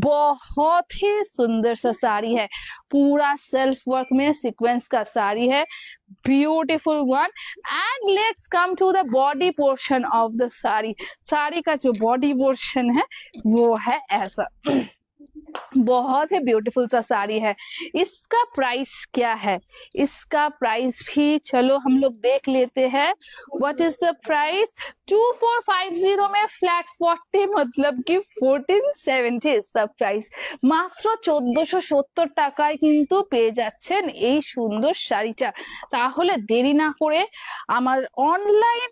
बहुत ही सुंदर सा साड़ी है, पूरा सेल्फ वर्क में सीक्वेंस का साड़ी है, beautiful one. And let's come to the body portion of the sari. Sari का जो बॉडी पोर्शन है वो है ऐसा, बहुत ही ब्यूटीफुल सा साड़ी है। इसका प्राइस क्या है? इसका प्राइस भी चलो हम लोग देख लेते हैं। What is the price? 2450 में फ्लैट 40 मतलब कि 1470 इज द प्राइस। মাত্র 1470 টাকায় কিন্তু পেয়ে যাচ্ছেন এই সুন্দর শাড়িটা। তাহলে দেরি না করে আমার অনলাইন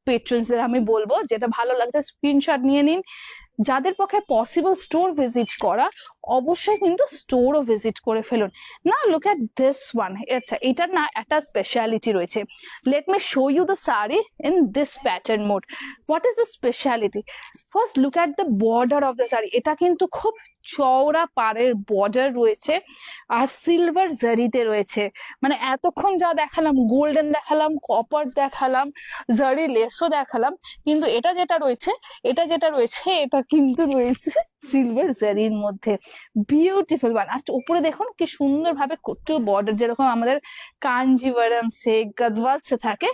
পেট্রনসদের আমি বলবো, যেটা ভালো লাগছে স্ক্রিনশট নিয়ে নিন। যাদের পক্ষে পসিবল স্টোর ভিজিট করা, অবশ্যই কিন্তু স্টোরও ভিজিট করে ফেলুন। না লুক এট দিস ওয়ান, এটার না একটা স্পেশালিটি রয়েছে। Let me show you the sari in this pattern mode. What is the speciality? First look at the border of the sari. এটা কিন্তু খুব চওড়া পাড়ের বর্ডার রয়েছে আর সিলভার জারিতে রয়েছে। মানে এতক্ষণ যা দেখালাম, গোল্ডেন দেখালাম, কপার দেখালাম, জারি লেসও দেখালাম, কিন্তু এটা যেটা রয়েছে এটা কিন্তু রয়েছে সিলভার জারির মধ্যে। Beautiful one. আর উপরে দেখুন কি সুন্দর ভাবে কট্টু বর্ডার, যেরকম আমাদের কাঞ্জিভারম সে গদওয়াল সে থাকে,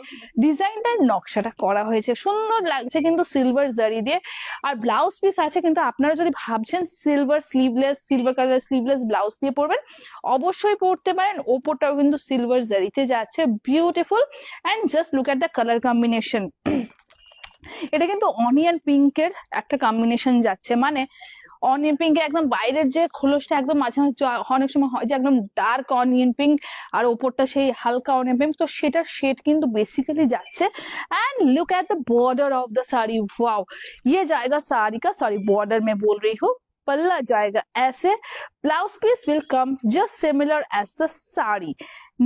ডিজাইনটার নকশাটা করা হয়েছে, সুন্দর লাগছে কিন্তু সিলভার জারি দিয়ে। আর ব্লাউজ পিস আছে, কিন্তু আপনারা যদি ভাবছেন সিলভার কালার স্লিভলেস ব্লাউজ দিয়ে পরবেন, অবশ্যই পরতে পারেন। ওপরটাও কিন্তু সিলভার জারিতে যাচ্ছে, beautiful. And just look at the colour combination. এটা কিন্তু অনিয়ন পিঙ্কের একটা কম্বিনেশন যাচ্ছে, মানে অনিয়ন পিঙ্ক একদম বাইরের যে খোলসটা একদম মাঝে মাঝে অনেক সময় হয় যে একদম ডার্ক অনিয়ন পিঙ্ক আর ওপরটা সেই হালকা অনিয়ন পিঙ্ক, তো সেটার শেড কিন্তু বেসিক্যালি যাচ্ছে। And look at the border of the sari, wow ये जाएगा साड़ी का, सॉरी बॉर्डर में बोल रही हूँ, पल्ला जाएगा ऐसे, blouse piece will come just similar as the sari.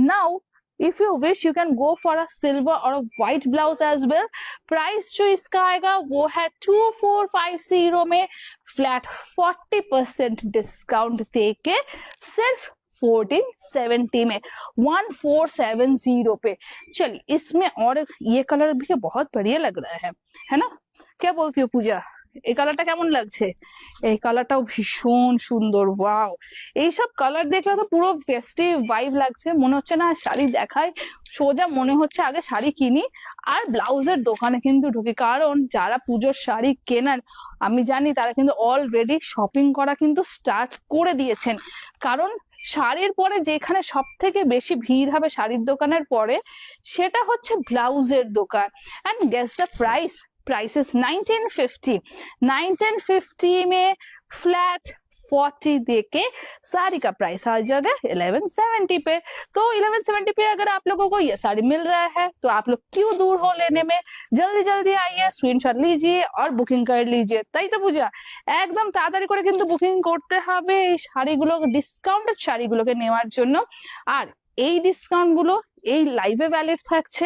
Now if you wish you can go for a silver or a white blouse as well। Price जो इसका आएगा वो है 2450 में, फ्लैट 40% डिस्काउंट देके सिर्फ 1470 में, 1470 पे। चलिए इसमें और ये कलर भी बहुत बढ़िया लग रहा है ना? क्या बोलती हो पूजा, এই কালারটা কেমন লাগছে? এই কালারটাও ভীষণ সুন্দর, ওয়াও। এইসব কালার দেখলে তো পুরো ফেস্টিভ ভাইব লাগছে, মনে হচ্ছে না শাড়ি দেখায়, সোজা মনে হচ্ছে আগে শাড়ি কিনি আর ব্লাউজের দোকানে কিন্তু ঢুকি। কারণ যারা পুজোর শাড়ি কেনার আমি জানি তারা কিন্তু অলরেডি শপিং করা কিন্তু স্টার্ট করে দিয়েছেন। কারণ শাড়ির পরে যেখানে সব থেকে বেশি ভিড় হবে শাড়ির দোকানের পরে, সেটা হচ্ছে ব্লাউজের দোকান। And guess the price is 1950। 1950 में फ्लैट 40 देके साड़ी का प्राइस आ जाएगा 1170 पे। तो 1170 पे अगर आप लोगों को ये साड़ी मिल रहा है तो आप लोग क्यों दूर हो लेने में, जल्दी जल्दी आइए, स्क्रीनशॉट लीजिए और बुकिंग कर लीजिए। তাই তো পূজা, একদম তাড়াতাড়ি করে কিন্তু বুকিং করতে হবে এই শাড়িগুলো, ডিসকাউন্টেড শাড়িগুলোকে নেওয়ার জন্য। আর এই ডিসকাউন্ট গুলো এই লাইভে ভ্যালিড থাকছে,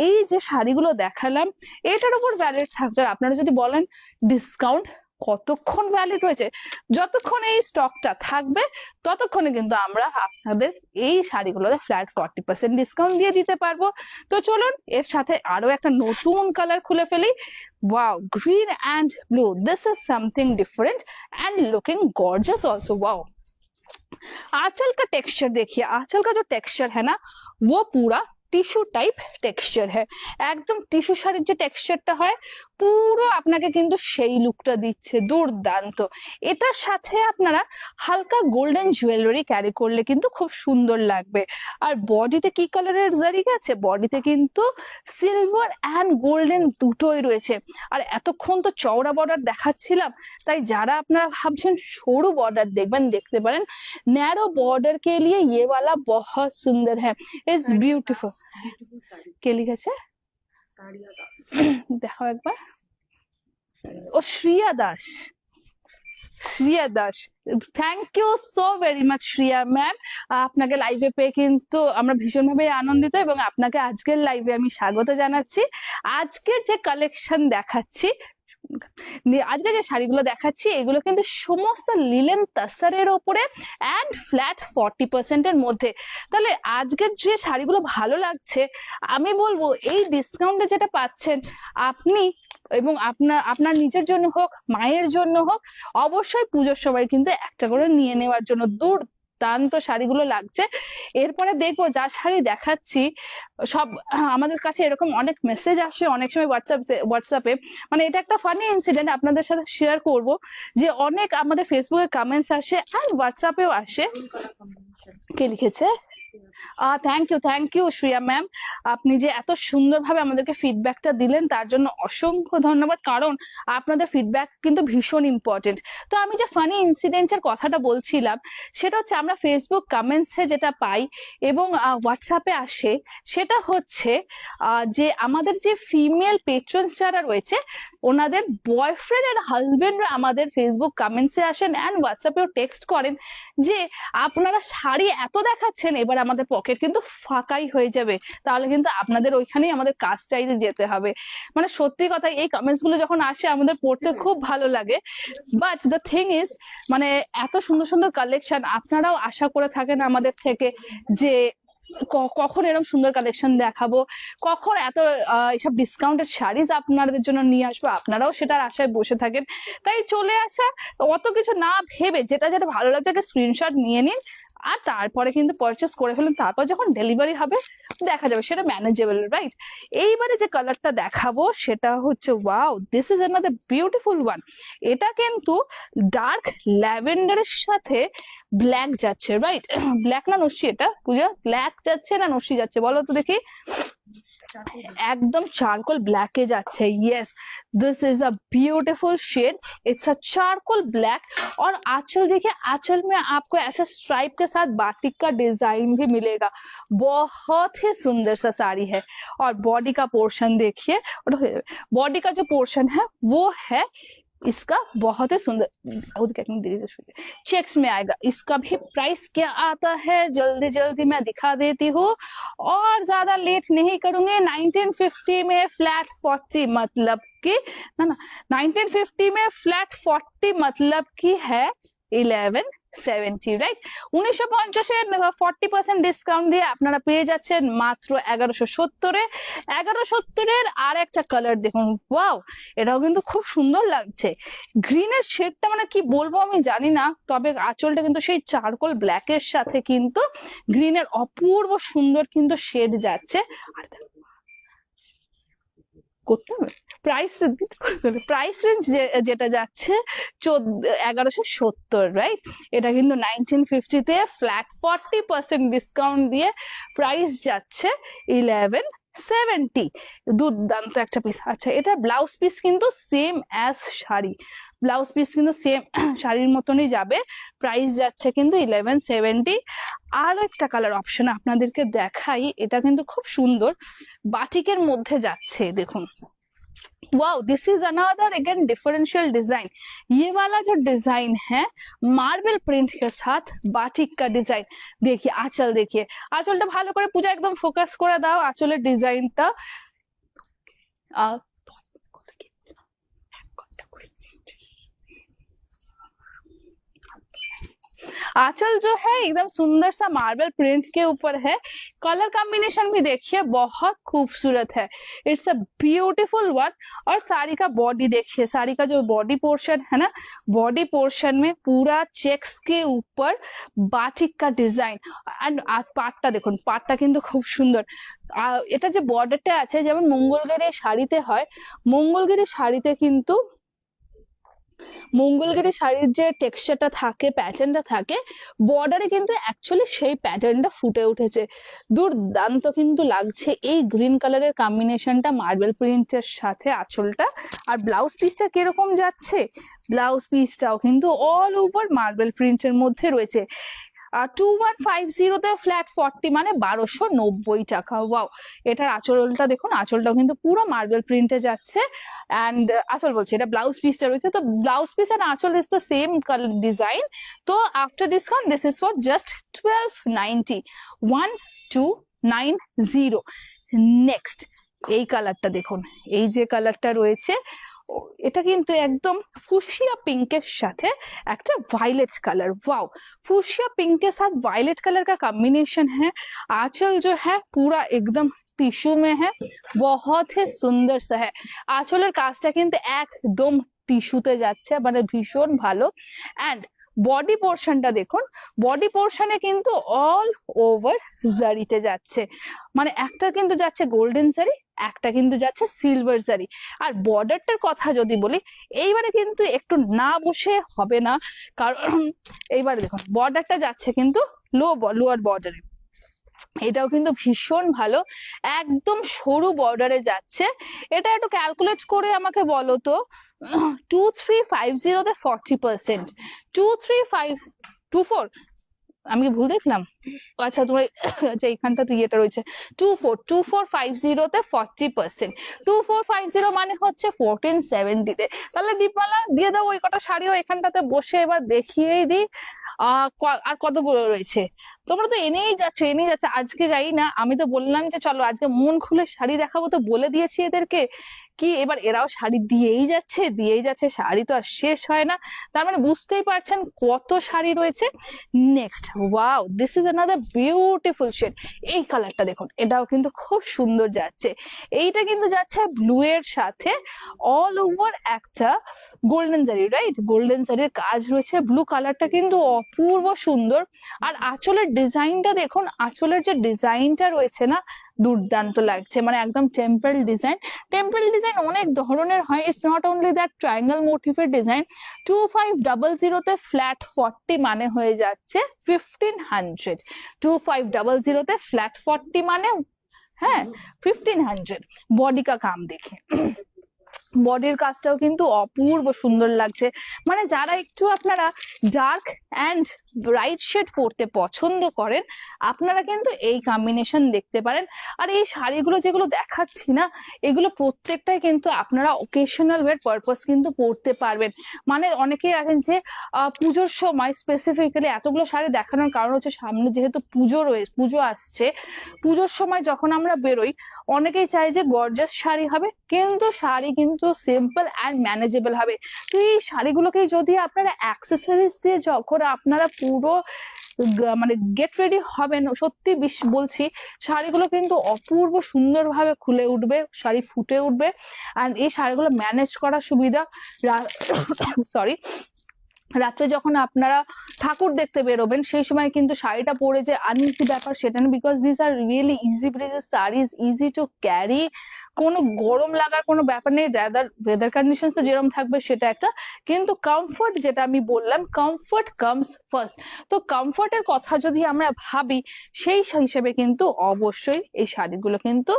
এই যে শাড়িগুলো দেখালাম এটার উপর ভ্যালিড থাকছে। আর আপনারা যদি বলেন ডিসকাউন্ট কতক্ষণ ভ্যালিড হয়েছে, যতক্ষণ এই স্টকটা থাকবে ততক্ষণে কিন্তু আমরা আপনাদের এই শাড়িগুলোতে ফ্ল্যাট 40% ডিসকাউন্ট দিয়ে দিতে পারবো। তো চলুন এর সাথে আরো একটা নতুন কালার খুলে ফেলি। Wow, green and blue, this is something different and looking gorgeous also. Wow, आंचल का टेक्सचर देखिए, आंचल का जो टेक्सचर है ना वो पूरा টিস্যু টাইপ টেক্সচার হ্যাঁ, একদম টিস্যু শাড়ির যে টেক্সচারটা হয় পুরো আপনাকে কিন্তু সেই লুকটা দিচ্ছে, দুর্দান্ত। এটার সাথে আপনারা হালকা গোল্ডেন জুয়েলারি ক্যারি করলে কিন্তু খুব সুন্দর লাগবে। আর বডিতে কি কালারের জারি গেছে, বডিতে কিন্তু সিলভার অ্যান্ড গোল্ডেন দুটোই রয়েছে। আর এতক্ষণ তো চওড়া বর্ডার দেখাচ্ছিলাম, তাই যারা আপনারা ভাবছেন সরু বর্ডার দেখবেন, দেখতে পারেন। ন্যারো বর্ডার কে লিয়ে ये वाला बहुत सुंदर है, इट्स ब्यूटीफुल। কে লিখেছে দেখাও একবার, ও Shriya Das, Shriya Das, thank you so very much Shriya ma'am. আপনাকে লাইভে পেয়ে কিন্তু আমরা ভীষণভাবে আনন্দিত এবং আপনাকে আজকের লাইভে আমি স্বাগত জানাচ্ছি। আজকে যে কালেকশন দেখাচ্ছি, আজকে যে শাড়িগুলো দেখাচ্ছি এগুলো কিন্তু সমস্ত লিলেন তাসারের ওপরে এন্ড ফ্ল্যাট 40% এর মধ্যে। তাহলে আজকের যে শাড়িগুলো ভালো লাগছে আমি বলবো এই ডিসকাউন্টে যেটা পাচ্ছেন আপনি এবং আপনার নিজের জন্য হোক, মায়ের জন্য হোক, অবশ্যই পুজোর সময় কিন্তু একটা করে নিয়ে নেওয়ার জন্য দুর্দান্ত শাড়িগুলো লাগছে। এরপরে দেখবো যা শাড়ি দেখাচ্ছি সব আমাদের কাছে এরকম অনেক মেসেজ আসে অনেক সময় হোয়াটসঅ্যাপে, মানে এটা একটা ফানি ইনসিডেন্ট আপনাদের সাথে শেয়ার করব যে অনেক আমাদের ফেসবুকে কমেন্টস আসে আর হোয়াটসঅ্যাপেও আসে। কে লিখেছে? থ্যাংক ইউ শ্রিয়া ম্যাম, আপনি যে এত সুন্দরভাবে আমাদেরকে ফিডব্যাকটা দিলেন তার জন্য অসংখ্য ধন্যবাদ। কারণ আপনাদের ফিডব্যাক কিন্তু ভীষণ ইম্পর্টেন্ট। তো আমি যে ফানি ইনসিডেন্টের কথাটা বলছিলাম সেটা হচ্ছে আমরা ফেসবুক কমেন্টসে যেটা পাই এবং হোয়াটসঅ্যাপে আসে, সেটা হচ্ছে যে আমাদের যে ফিমেল পেট্রনস যারা রয়েছে ওনাদের বয়ফ্রেন্ড আর হাজবেন্ডরা আমাদের ফেসবুক কমেন্টসে আসেন অ্যান্ড হোয়াটসঅ্যাপেও টেক্সট করেন যে আপনারা শাড়ি এত দেখাচ্ছেন এবার আমাদের পকেট কিন্তু ফাঁকাই হয়ে যাবে, তাহলে কিন্তু আপনাদের ওইখানেই আমাদের কাজ চাইতে যেতে হবে। মানে সত্যি কথা এই কমেন্টস গুলো যখন আসে আমাদের পড়তে খুব ভালো লাগে। বাট দ্য থিং ইজ মানে এত সুন্দর সুন্দর কালেকশন আপনারাও আশা করে থাকেন আমাদের থেকে যে কখন এরকম সুন্দর কালেকশন দেখাবো, কখন এত এইসব ডিসকাউন্টেড শাড়িজ আপনাদের জন্য নিয়ে আসবো, আপনারাও সেটার আশায় বসে থাকেন। তাই চলে আসা, অত কিছু না ভেবে যেটা যেটা ভালো লাগছে স্ক্রিনশট নিয়ে নিন আর তারপরে কিন্তু পারচেস করে ফেলুন। তারপর যখন ডেলিভারি হবে দেখা যাবে সেটা ম্যানেজেবল, রাইট? এইবারে যে কালারটা দেখাবো সেটা হচ্ছে wow, this is another beautiful one. এটা কিন্তু ডার্ক ল্যাভেন্ডারের সাথে ব্ল্যাক যাচ্ছে, রাইট? ব্ল্যাক না নস্যি, এটা পূজা ব্ল্যাক যাচ্ছে না নস্যি যাচ্ছে বলো তো দেখি? एकदम चारकोल ब्लैक के जाच्छे yes this is a beautiful shade it's a charcoal black और आंचल देखिए आंचल में आपको ऐसा स्ट्राइप के साथ बाटिक का डिजाइन भी मिलेगा बहुत ही सुंदर सा साड़ी है और बॉडी का पोर्शन देखिए बॉडी का जो पोर्शन है वो है इसका बहुत ही सुंदर चेक्स में आएगा इसका भी प्राइस क्या आता है जल्दी जल्दी मैं दिखा देती हूँ और ज्यादा लेट नहीं करूंगी 1950 में फ्लैट 40 मतलब कि ना 1950 में फ्लैट 40 मतलब की है 1170 রাইট 1950 40% ডিসকাউন্ট দিয়ে আপনারা পেয়ে যাচ্ছেন মাত্র 1170 এ 1170 এর আর একটা কালার দেখুন ওয়াও এটাও কিন্তু খুব সুন্দর লাগছে গ্রিনের শেডটা মানে কি বলবো আমি জানি না তবে আঁচলটা কিন্তু সেই চারকোল ব্ল্যাক এর সাথে কিন্তু গ্রিনের অপূর্ব সুন্দর কিন্তু শেড যাচ্ছে আর করতে হবে প্রাইস রেঞ্জ যেটা যাচ্ছে 1170 রাইট এটা কিন্তু 1950 তে ফ্ল্যাট 40% ডিসকাউন্ট দিয়ে প্রাইস যাচ্ছে 1170 দুর্দান্ত একটা পিস আচ্ছা এটা ব্লাউজ পিস কিন্তু same as sari blouse piece কিন্তু সেম শাড়ির মতনই যাবে প্রাইস যাচ্ছে কিন্তু 1170 আর একটা কালার অপশন আপনাদেরকে দেখাই এটা কিন্তু খুব সুন্দর বাটিকের মধ্যে যাচ্ছে দেখুন wow this is another again differential design ये वाला जो डिजाइन है मार्बल प्रिंट के साथ बाटिक का डिजाइन देखिए आंचल देखिए आंचलটা ভালো করে পূজা একদম ফোকাস করে দাও আঁচলের ডিজাইনটা आंचल जो है एकदम सुंदर सा मार्बल प्रिंट के ऊपर है कलर कॉम्बिनेशन भी देखिए बहुत खूबसूरत है इट्स अ ब्यूटीफुल वन और साड़ी का बॉडी देखिए साड़ी का जो बॉडी पोर्शन है ना बॉडी पोर्शन में पूरा चेक्स के ऊपर बाटिक का डिजाइन एंड पाटटा देखুন পাটটা কিন্তু খুব সুন্দর এটা যে বর্ডারটা আছে যেমন মঙ্গলগিরি শাড়িতে হয় মঙ্গলগিরি শাড়িতে কিন্তু মঙ্গলগিরি শাড়ির যে টেক্সচারটা থাকে প্যাটার্নটা থাকে বর্ডারে কিন্তু অ্যাকচুয়ালি সেই প্যাটার্নটা ফুটে উঠেছে দুর্দান্ত কিন্তু লাগছে এই গ্রিন কালারের কম্বিনেশনটা মার্বেল প্রিন্টের সাথে আঁচলটা আর ব্লাউজ পিসটা কিরকম যাচ্ছে ব্লাউজ পিসটাও কিন্তু অল ওভার মার্বেল প্রিন্টের মধ্যে রয়েছে আর 2150 তে ফ্ল্যাট 40 মানে 1290 টাকা ওয়াও এটার আঁচলটা দেখুন আঁচলটাও কিন্তু পুরো মার্বেল প্রিন্টে যাচ্ছে এন্ড আঁচল বলছে এটা ব্লাউজ পিসটা রয়েছে তো ব্লাউজ পিস আর আঁচল is the same colour design তো after discount this is for just 1290 1290 next এই কালারটা দেখুন এই যে কালারটা রয়েছে এটা কিন্তু একদম ফুশিয়া पिंक সাথে একটা violet colour wow fuchsia pink के साथ वायलेट कलर का कॉम्बिनेशन है आंचल जो है पूरा एकदम टिश्यू में है बहुत ही सुंदर सा है आंचलेर काजटा किन्तु एकदम टिश्यूते যাচ্ছে মানে ভীষণ ভালো এন্ড বডি পোরশনটা দেখুন বডি পোরশনে কিন্তু অল ওভার জারিতে যাচ্ছে মানে একটা কিন্তু যাচ্ছে গোল্ডেন জারি একটা কিন্তু যাচ্ছে সিলভার জারি আর বর্ডারটার কথা যদি বলি এইবারে কিন্তু একটু না বসে হবে না কারণ এইবারে দেখুন বর্ডারটা যাচ্ছে কিন্তু লোয়ার বর্ডারে এটাও কিন্তু ভীষণ ভালো একদম সরু বর্ডারে যাচ্ছে এটা একটু ক্যালকুলেট করে আমাকে বলো তো 2350 তে 40% 2324 আমি কি ভুল দেখলাম আচ্ছা তোমার আচ্ছা এইখানটাতে এটা রয়েছে 2450 তে 40% 2450 মানে হচ্ছে 1470 তে তাহলে দীপমালা দিয়ে দাও ওই কটা শাড়িও এখানটাতে বসে এবার দেখিয়েই দিই আর কতগুলো রয়েছে তোমরা তো এনেই যাচ্ছে আজকে যাই না আমি তো বললাম যে চলো আজকে মন খুলে শাড়ি দেখাবো তো বলে দিয়েছি এদেরকে কি এবার এরাও শাড়ি দিয়েই যাচ্ছে শাড়ি তো আর শেষ হয় না তার মানে বুঝতেই পারছেন কত শাড়ি রয়েছে next wow this is another beautiful shade এই কালারটা দেখুন এটাও কিন্তু খুব সুন্দর যাচ্ছে এইটা কিন্তু যাচ্ছে ব্লু এর সাথে অল ওভার একটা গোল্ডেন জারি রাইট গোল্ডেন জারির কাজ রয়েছে ব্লু কালারটা কিন্তু অপূর্ব সুন্দর আর আঁচলের ডিজাইনটা দেখুন আঁচলের যে ডিজাইনটা রয়েছে না দুর্দান্ত লাগছে মানে একদম টেম্পল ডিজাইন অনেক ধরনের হয় it's not only that triangle মোটিভের ডিজাইন 2500 তে ফ্ল্যাট 40 মানে হয়ে যাচ্ছে 1500 2500 তে ফ্ল্যাট 40 মানে হ্যাঁ 1500 বডি কা কাম দেখে বডির কাজটাও কিন্তু অপূর্ব সুন্দর লাগছে। মানে যারা একটু আপনারা ডার্ক অ্যান্ড ব্রাইট শেড পরতে পছন্দ করেন আপনারা কিন্তু এই কম্বিনেশন দেখতে পারেন। আর এই শাড়িগুলো যেগুলো দেখাচ্ছি না এগুলো প্রত্যেকটাই কিন্তু আপনারা ওকেশনাল ওয়্যার পারপাস কিন্তু পরতে পারবেন। মানে অনেকেই আছেন যে পুজোর সময় স্পেসিফিক্যালি এতগুলো শাড়ি দেখানোর কারণ হচ্ছে সামনে যেহেতু পুজো আসছে, পুজোর সময় যখন আমরা বেরোই অনেকেই চাই যে গর্জাস শাড়ি হবে, কিন্তু শাড়ি কিন্তু সিম্পল অ্যান্ড ম্যানেজেবল হবে। তো এই শাড়িগুলোকে যদি আপনারা অ্যাক্সেসরিজ দিয়ে যখন আপনারা পুরো মানে গেট রেডি হবেন, সত্যি বলছি শাড়িগুলো কিন্তু অপূর্ব সুন্দরভাবে খুলে উঠবে, শাড়ি ফুটে উঠবে। আর এই শাড়িগুলো ম্যানেজ করার সুবিধা সরি রাত্রে যখন আপনারা ঠাকুর দেখতে বেরোবেন সেই সময় কিন্তু শাড়িটা পরে যে আনইজি ব্যাপার সেটা না, because this are really easy Bridges saris, easy to carry, কোনো গরম লাগার কোনো ব্যাপার নেই। ওয়েদার কন্ডিশন তো যেরকম থাকবে সেটা একটা, কিন্তু কমফর্ট যেটা আমি বললাম কমফর্ট কামস ফার্স্ট। তো কমফর্টের কথা যদি আমরা ভাবি সেই হিসেবে কিন্তু অবশ্যই এই শাড়িগুলো কিন্তু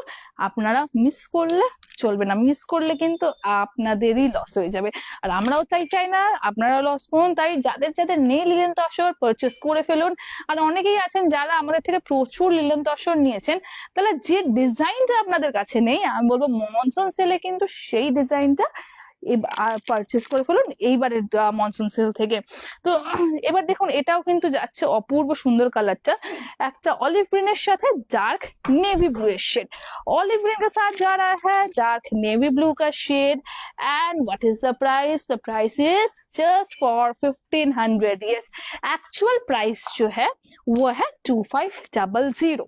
আপনারা মিস করলে চলবে না, মিস করলে কিন্তু আপনাদেরই লস হয়ে যাবে। আর আমরাও তাই চাই না আপনারাও লস করুন, তাই যাদের যাদের নেই লিলেন তসর পারচেস করে ফেলুন। আর অনেকেই আছেন যারা আমাদের থেকে প্রচুর লিলেন তসর নিয়েছেন, তাহলে যে ডিজাইনটা আপনাদের কাছে নেই আমি বলবো মনসুন সেলে কিন্তু সেই ডিজাইনটা পারচেস করে ফেলুন এইবারের মনসুন সেল থেকে। তো এবার দেখুন এটাও কিন্তু যাচ্ছে অপূর্ব সুন্দর কালারটা, একটা অলিভ গ্রিনের সাথে dark navy blue shade, olive green के साथ जा रहा है डार्क नेवी ब्लू का shade. And what is the price? The price is just for 1500। Yes, actual price जो है वो है 2500।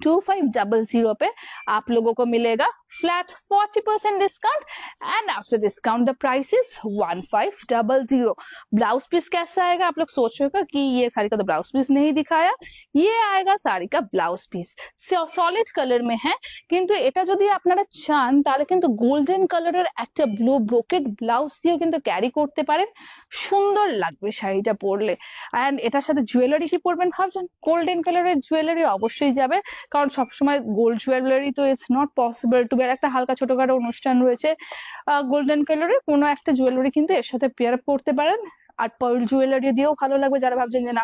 2500 पे आप लोगों को मिलेगा flat 40% discount, and after discount the price is 1500। Blouse piece कैसा आएगा? आप लोग सोच रहे हो कि ये साड़ी का तो ब्लाउज पीस नहीं दिखाया, ये आएगा साड़ी का ब्लाउज पीस सॉलिड कलर में है, কিন্তু এটা যদি আপনারা চান তাহলে কিন্তু গোল্ডেন কালারের একটা ব্লু ব্রোকেড ব্লাউজ দিয়েও কিন্তু ক্যারি করতে পারেন, সুন্দর লাগবে শাড়িটা পরলে। এন্ড এটার সাথে জুয়েলারি কি পরবেন ভাবছেন? গোল্ডেন কালারের জুয়েলারি অবশ্যই যাবে, কারণ সবসময় গোল্ড জুয়েলারি তো ইটস নট পসিবল টু বের। একটা হালকা ছোটখাটো অনুষ্ঠান রয়েছে, গোল্ডেন কালারের কোনো একটা জুয়েলারি কিন্তু এর সাথে পেয়ার আপ করতে পারেন। আর পার্ল জুয়েলারি দিয়েও ভালো লাগবে যারা ভাবছেন যে না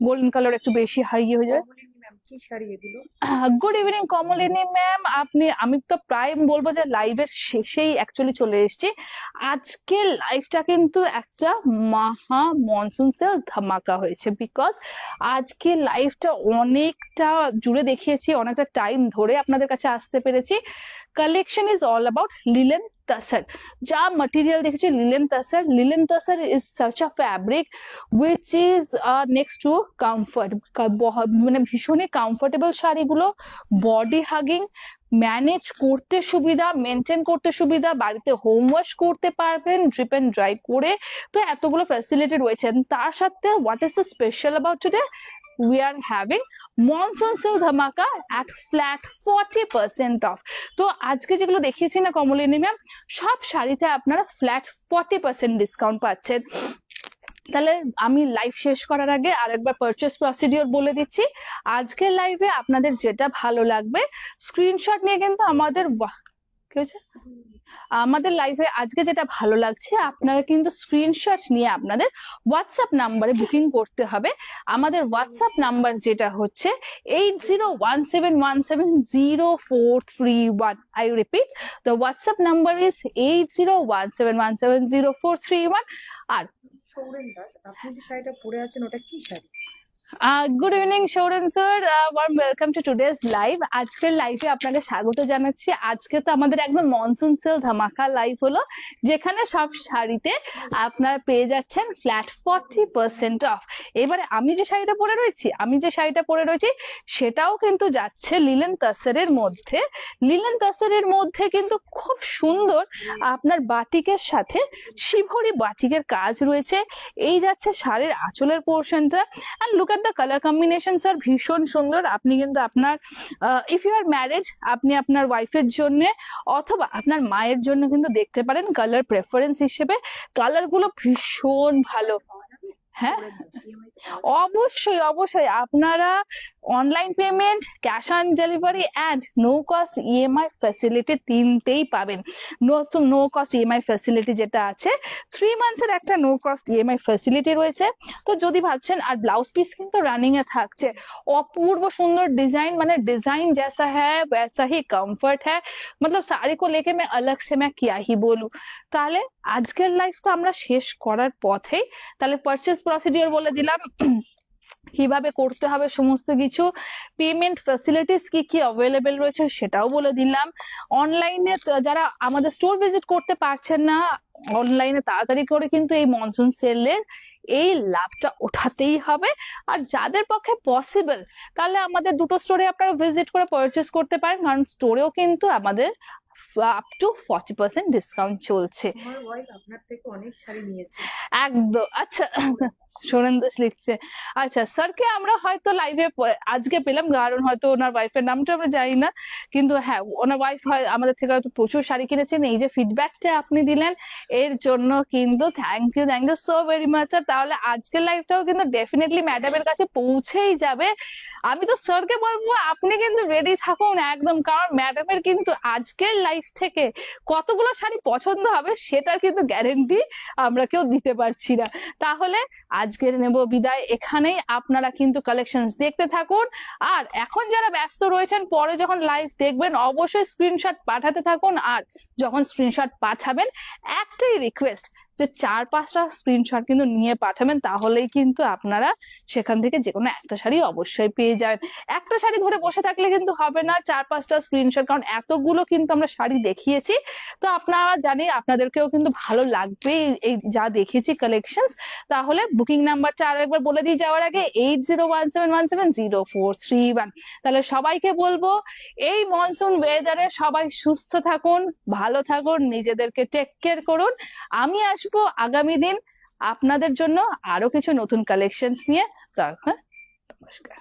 গোল্ডেন কালার একটু বেশি হাই হয়ে যাবে। গুড ইভিনিং কমলিনী ম্যাম, আমি তো প্রায় বলবো যে লাইভের শেষেই অ্যাকচুয়ালি চলে এসেছি। আজকে লাইভটা কিন্তু একটা মহা মনসুন সেল ধামাকা হয়েছে, বিকজ আজকে লাইভটা অনেকটা জুড়ে দেখিয়েছি, অনেকটা টাইম ধরে আপনাদের কাছে আসতে পেরেছি। Collection is all about linen tussar. যা মটেরিয়াল দেখেছি linen tussar, linen tussar is such a fabric which is next to comfort, মানে ভীষণই কমফোর্টেবল শাড়িগুলো, বডি হাগিং, ম্যানেজ করতে সুবিধা, মেনটেন করতে সুবিধা, বাড়িতে হোম ওয়াশ করতে পারবেন ড্রিপ এন্ড ড্রাই করে। তো এতগুলো ফ্যাসিলিটি রয়েছে। তার সাথে what is the special about today? we are having monsoon sale dhamaka at flat 40% off। তো আজকে যেগুলো দেখিয়েছি না কমলিনী ম্যাম, সব শাড়িতে আপনারা ফ্ল্যাট 40% ডিসকাউন্ট পাচ্ছেন। তাহলে আমি লাইভ শেষ করার আগে আরেকবার পারচেস প্রসিডিওর বলে দিচ্ছি। আজকের লাইভে আপনাদের যেটা ভালো লাগবে স্ক্রিনশট নিয়ে কিন্তু আমাদের লাইভে আজকে যেটা ভালো লাগছে আপনারা কিন্তু স্ক্রিনশট নিয়ে আপনাদের হোয়াটসঅ্যাপ নাম্বারে বুকিং করতে হবে। আমাদের হোয়াটসঅ্যাপ নাম্বার যেটা হচ্ছে 8017170431। I repeat, the WhatsApp number is 8017170431। আর সৌরেন দাস, আপনি যে শাড়িটা পরে আছেন ওটা কি sari? Good evening Souren sir, warm welcome to today's live. আজকের লাইভে আপনাকে স্বাগত জানাচ্ছি। আজকে তো আমাদের একদম মনসুন সেল ধামাকা লাইভ হলো, যেখানে সব শাড়িতে আপনারা পেয়ে যাচ্ছেন ফ্ল্যাট 40% অফ। এবারে আমি যে শাড়িটা পরে রয়েছি সেটাও কিন্তু যাচ্ছে লিলেন তসরের মধ্যে। লিলেন তসরের মধ্যে কিন্তু খুব সুন্দর আপনার বাটিকের সাথে শিভরি বাটিকের কাজ রয়েছে। এই যাচ্ছে শাড়ির আঁচলের পোর্শনটা। And look at the colour combination sir, ভীষণ সুন্দর। আপনি কিন্তু আপনার ইফ ইউ আর ম্যারেড আপনি আপনার ওয়াইফের জন্য অথবা আপনার মায়ের জন্য কিন্তু দেখতে পারেন কালার প্রেফারেন্স হিসেবে। কালার গুলো ভীষণ ভালো। হ্যাঁ অবশ্যই অবশ্যই আপনারা online payment, cash on delivery and no cost EMI facility তিনটেই পাবেন। নো কস্ট ইএমআই ফ্যাসিলিটি যেটা আছে 3 মান্থসের একটা নো কস্ট ইএমআই ফ্যাসিলিটি রয়েছে। তো যদি ভাবছেন, আর ব্লাউজ পিস কিন্তু রানিং এ থাকছে, অপূর্ব সুন্দর ডিजाइन, মানে डिजाइन जैसा है वैसा ही कंफर्ट है, मतलब साड़ी को लेके मैं अलग से मैं क्या ही बोलूं। তাহলে আজকের লাইফ তো আমরা শেষ করার পথেই। তাহলে পারচেজ প্রসিডিওর বলে দিলাম, কিভাবে করতে হবে সমস্ত কিছু, পেমেন্ট ফ্যাসিলিটিস কি কি অ্যাভেলেবেল রয়েছে সেটাও বলে দিলাম। অনলাইনে যারা আমাদের স্টোর ভিজিট করতে পারছেন না, অনলাইনে তাড়াতাড়ি করে কিন্তু এই মনসুন সেলের এই লাভটা ওঠাতেই হবে। আর যাদের পক্ষে পসিবল, তাহলে আমাদের দুটো স্টোরে আপনারা ভিজিট করে পারচেস করতে পারেন, কারণ স্টোরেও কিন্তু আমাদের আপ টু 40% ডিসকাউন্ট চলছে। আমার ওয়াইফ আপনার থেকে অনেক শাড়ি নিয়েছে। একদম। আচ্ছা, সোরেন দাস লিখছে, আচ্ছা স্যারকে আমরা হয়তো লাইভে আজকে পেলাম, কারণ হয়তো ওনার ওয়াইফের নামটা আমরা জানি না, কিন্তু হ্যাঁ ওনার ওয়াইফ হয় আমাদের থেকে হয়তো প্রচুর শাড়ি কিনেছেন। এই যে ফিডব্যাকটা আপনি দিলেন এর জন্য কিন্তু thank you so very much sir. তাহলে আজকের লাইভটাও কিন্তু ডেফিনেটলি ম্যাডামের কাছে পৌঁছেই যাবে। আমি তো স্যারকে বলবো আপনি কিন্তু রেডি থাকুন একদম, কারণ ম্যাডামের কিন্তু আজকের লাইফ থেকে কতগুলো শাড়ি পছন্দ হবে সেটার কিন্তু গ্যারেন্টি আমরা কেউ দিতে পারছি না। তাহলে আজকের নেব বিদায় এখানেই। আপনারা কিন্তু কালেকশনস দেখতে থাকুন, আর এখন যারা ব্যস্ত রয়েছেন পরে যখন লাইভ দেখবেন অবশ্যই স্ক্রিনশট পাঠাতে থাকুন। আর যখন স্ক্রিনশট পাঠাবেন একটাই রিকোয়েস্ট, যে 4-5টা স্ক্রিনশট কিন্তু নিয়ে পাঠাবেন, তাহলেই কিন্তু আপনারা সেখান থেকে যে কোনো একটা শাড়ি অবশ্যই পেয়ে যাবেন। একটা শাড়ি ধরে বসে থাকলে কিন্তু হবে না, 4-5টা স্ক্রিনশট, কারণ এতগুলো কিন্তু আমরা শাড়ি দেখিয়েছি। তো আপনারা জানি আপনাদেরকেও কিন্তু ভালো লাগবে এই যা দেখেছি কালেকশনস। তাহলে বুকিং নাম্বারটা আরো একবার বলে দিয়ে যাওয়ার আগে 8017170431। তাহলে সবাইকে বলবো এই মনসুন ওয়েদারে সবাই সুস্থ থাকুন, ভালো থাকুন, নিজেদেরকে টেক কেয়ার করুন। আমি আসবো আগামী দিন আপনাদের জন্য আরো কিছু নতুন কালেকশনস নিয়ে। নমস্কার।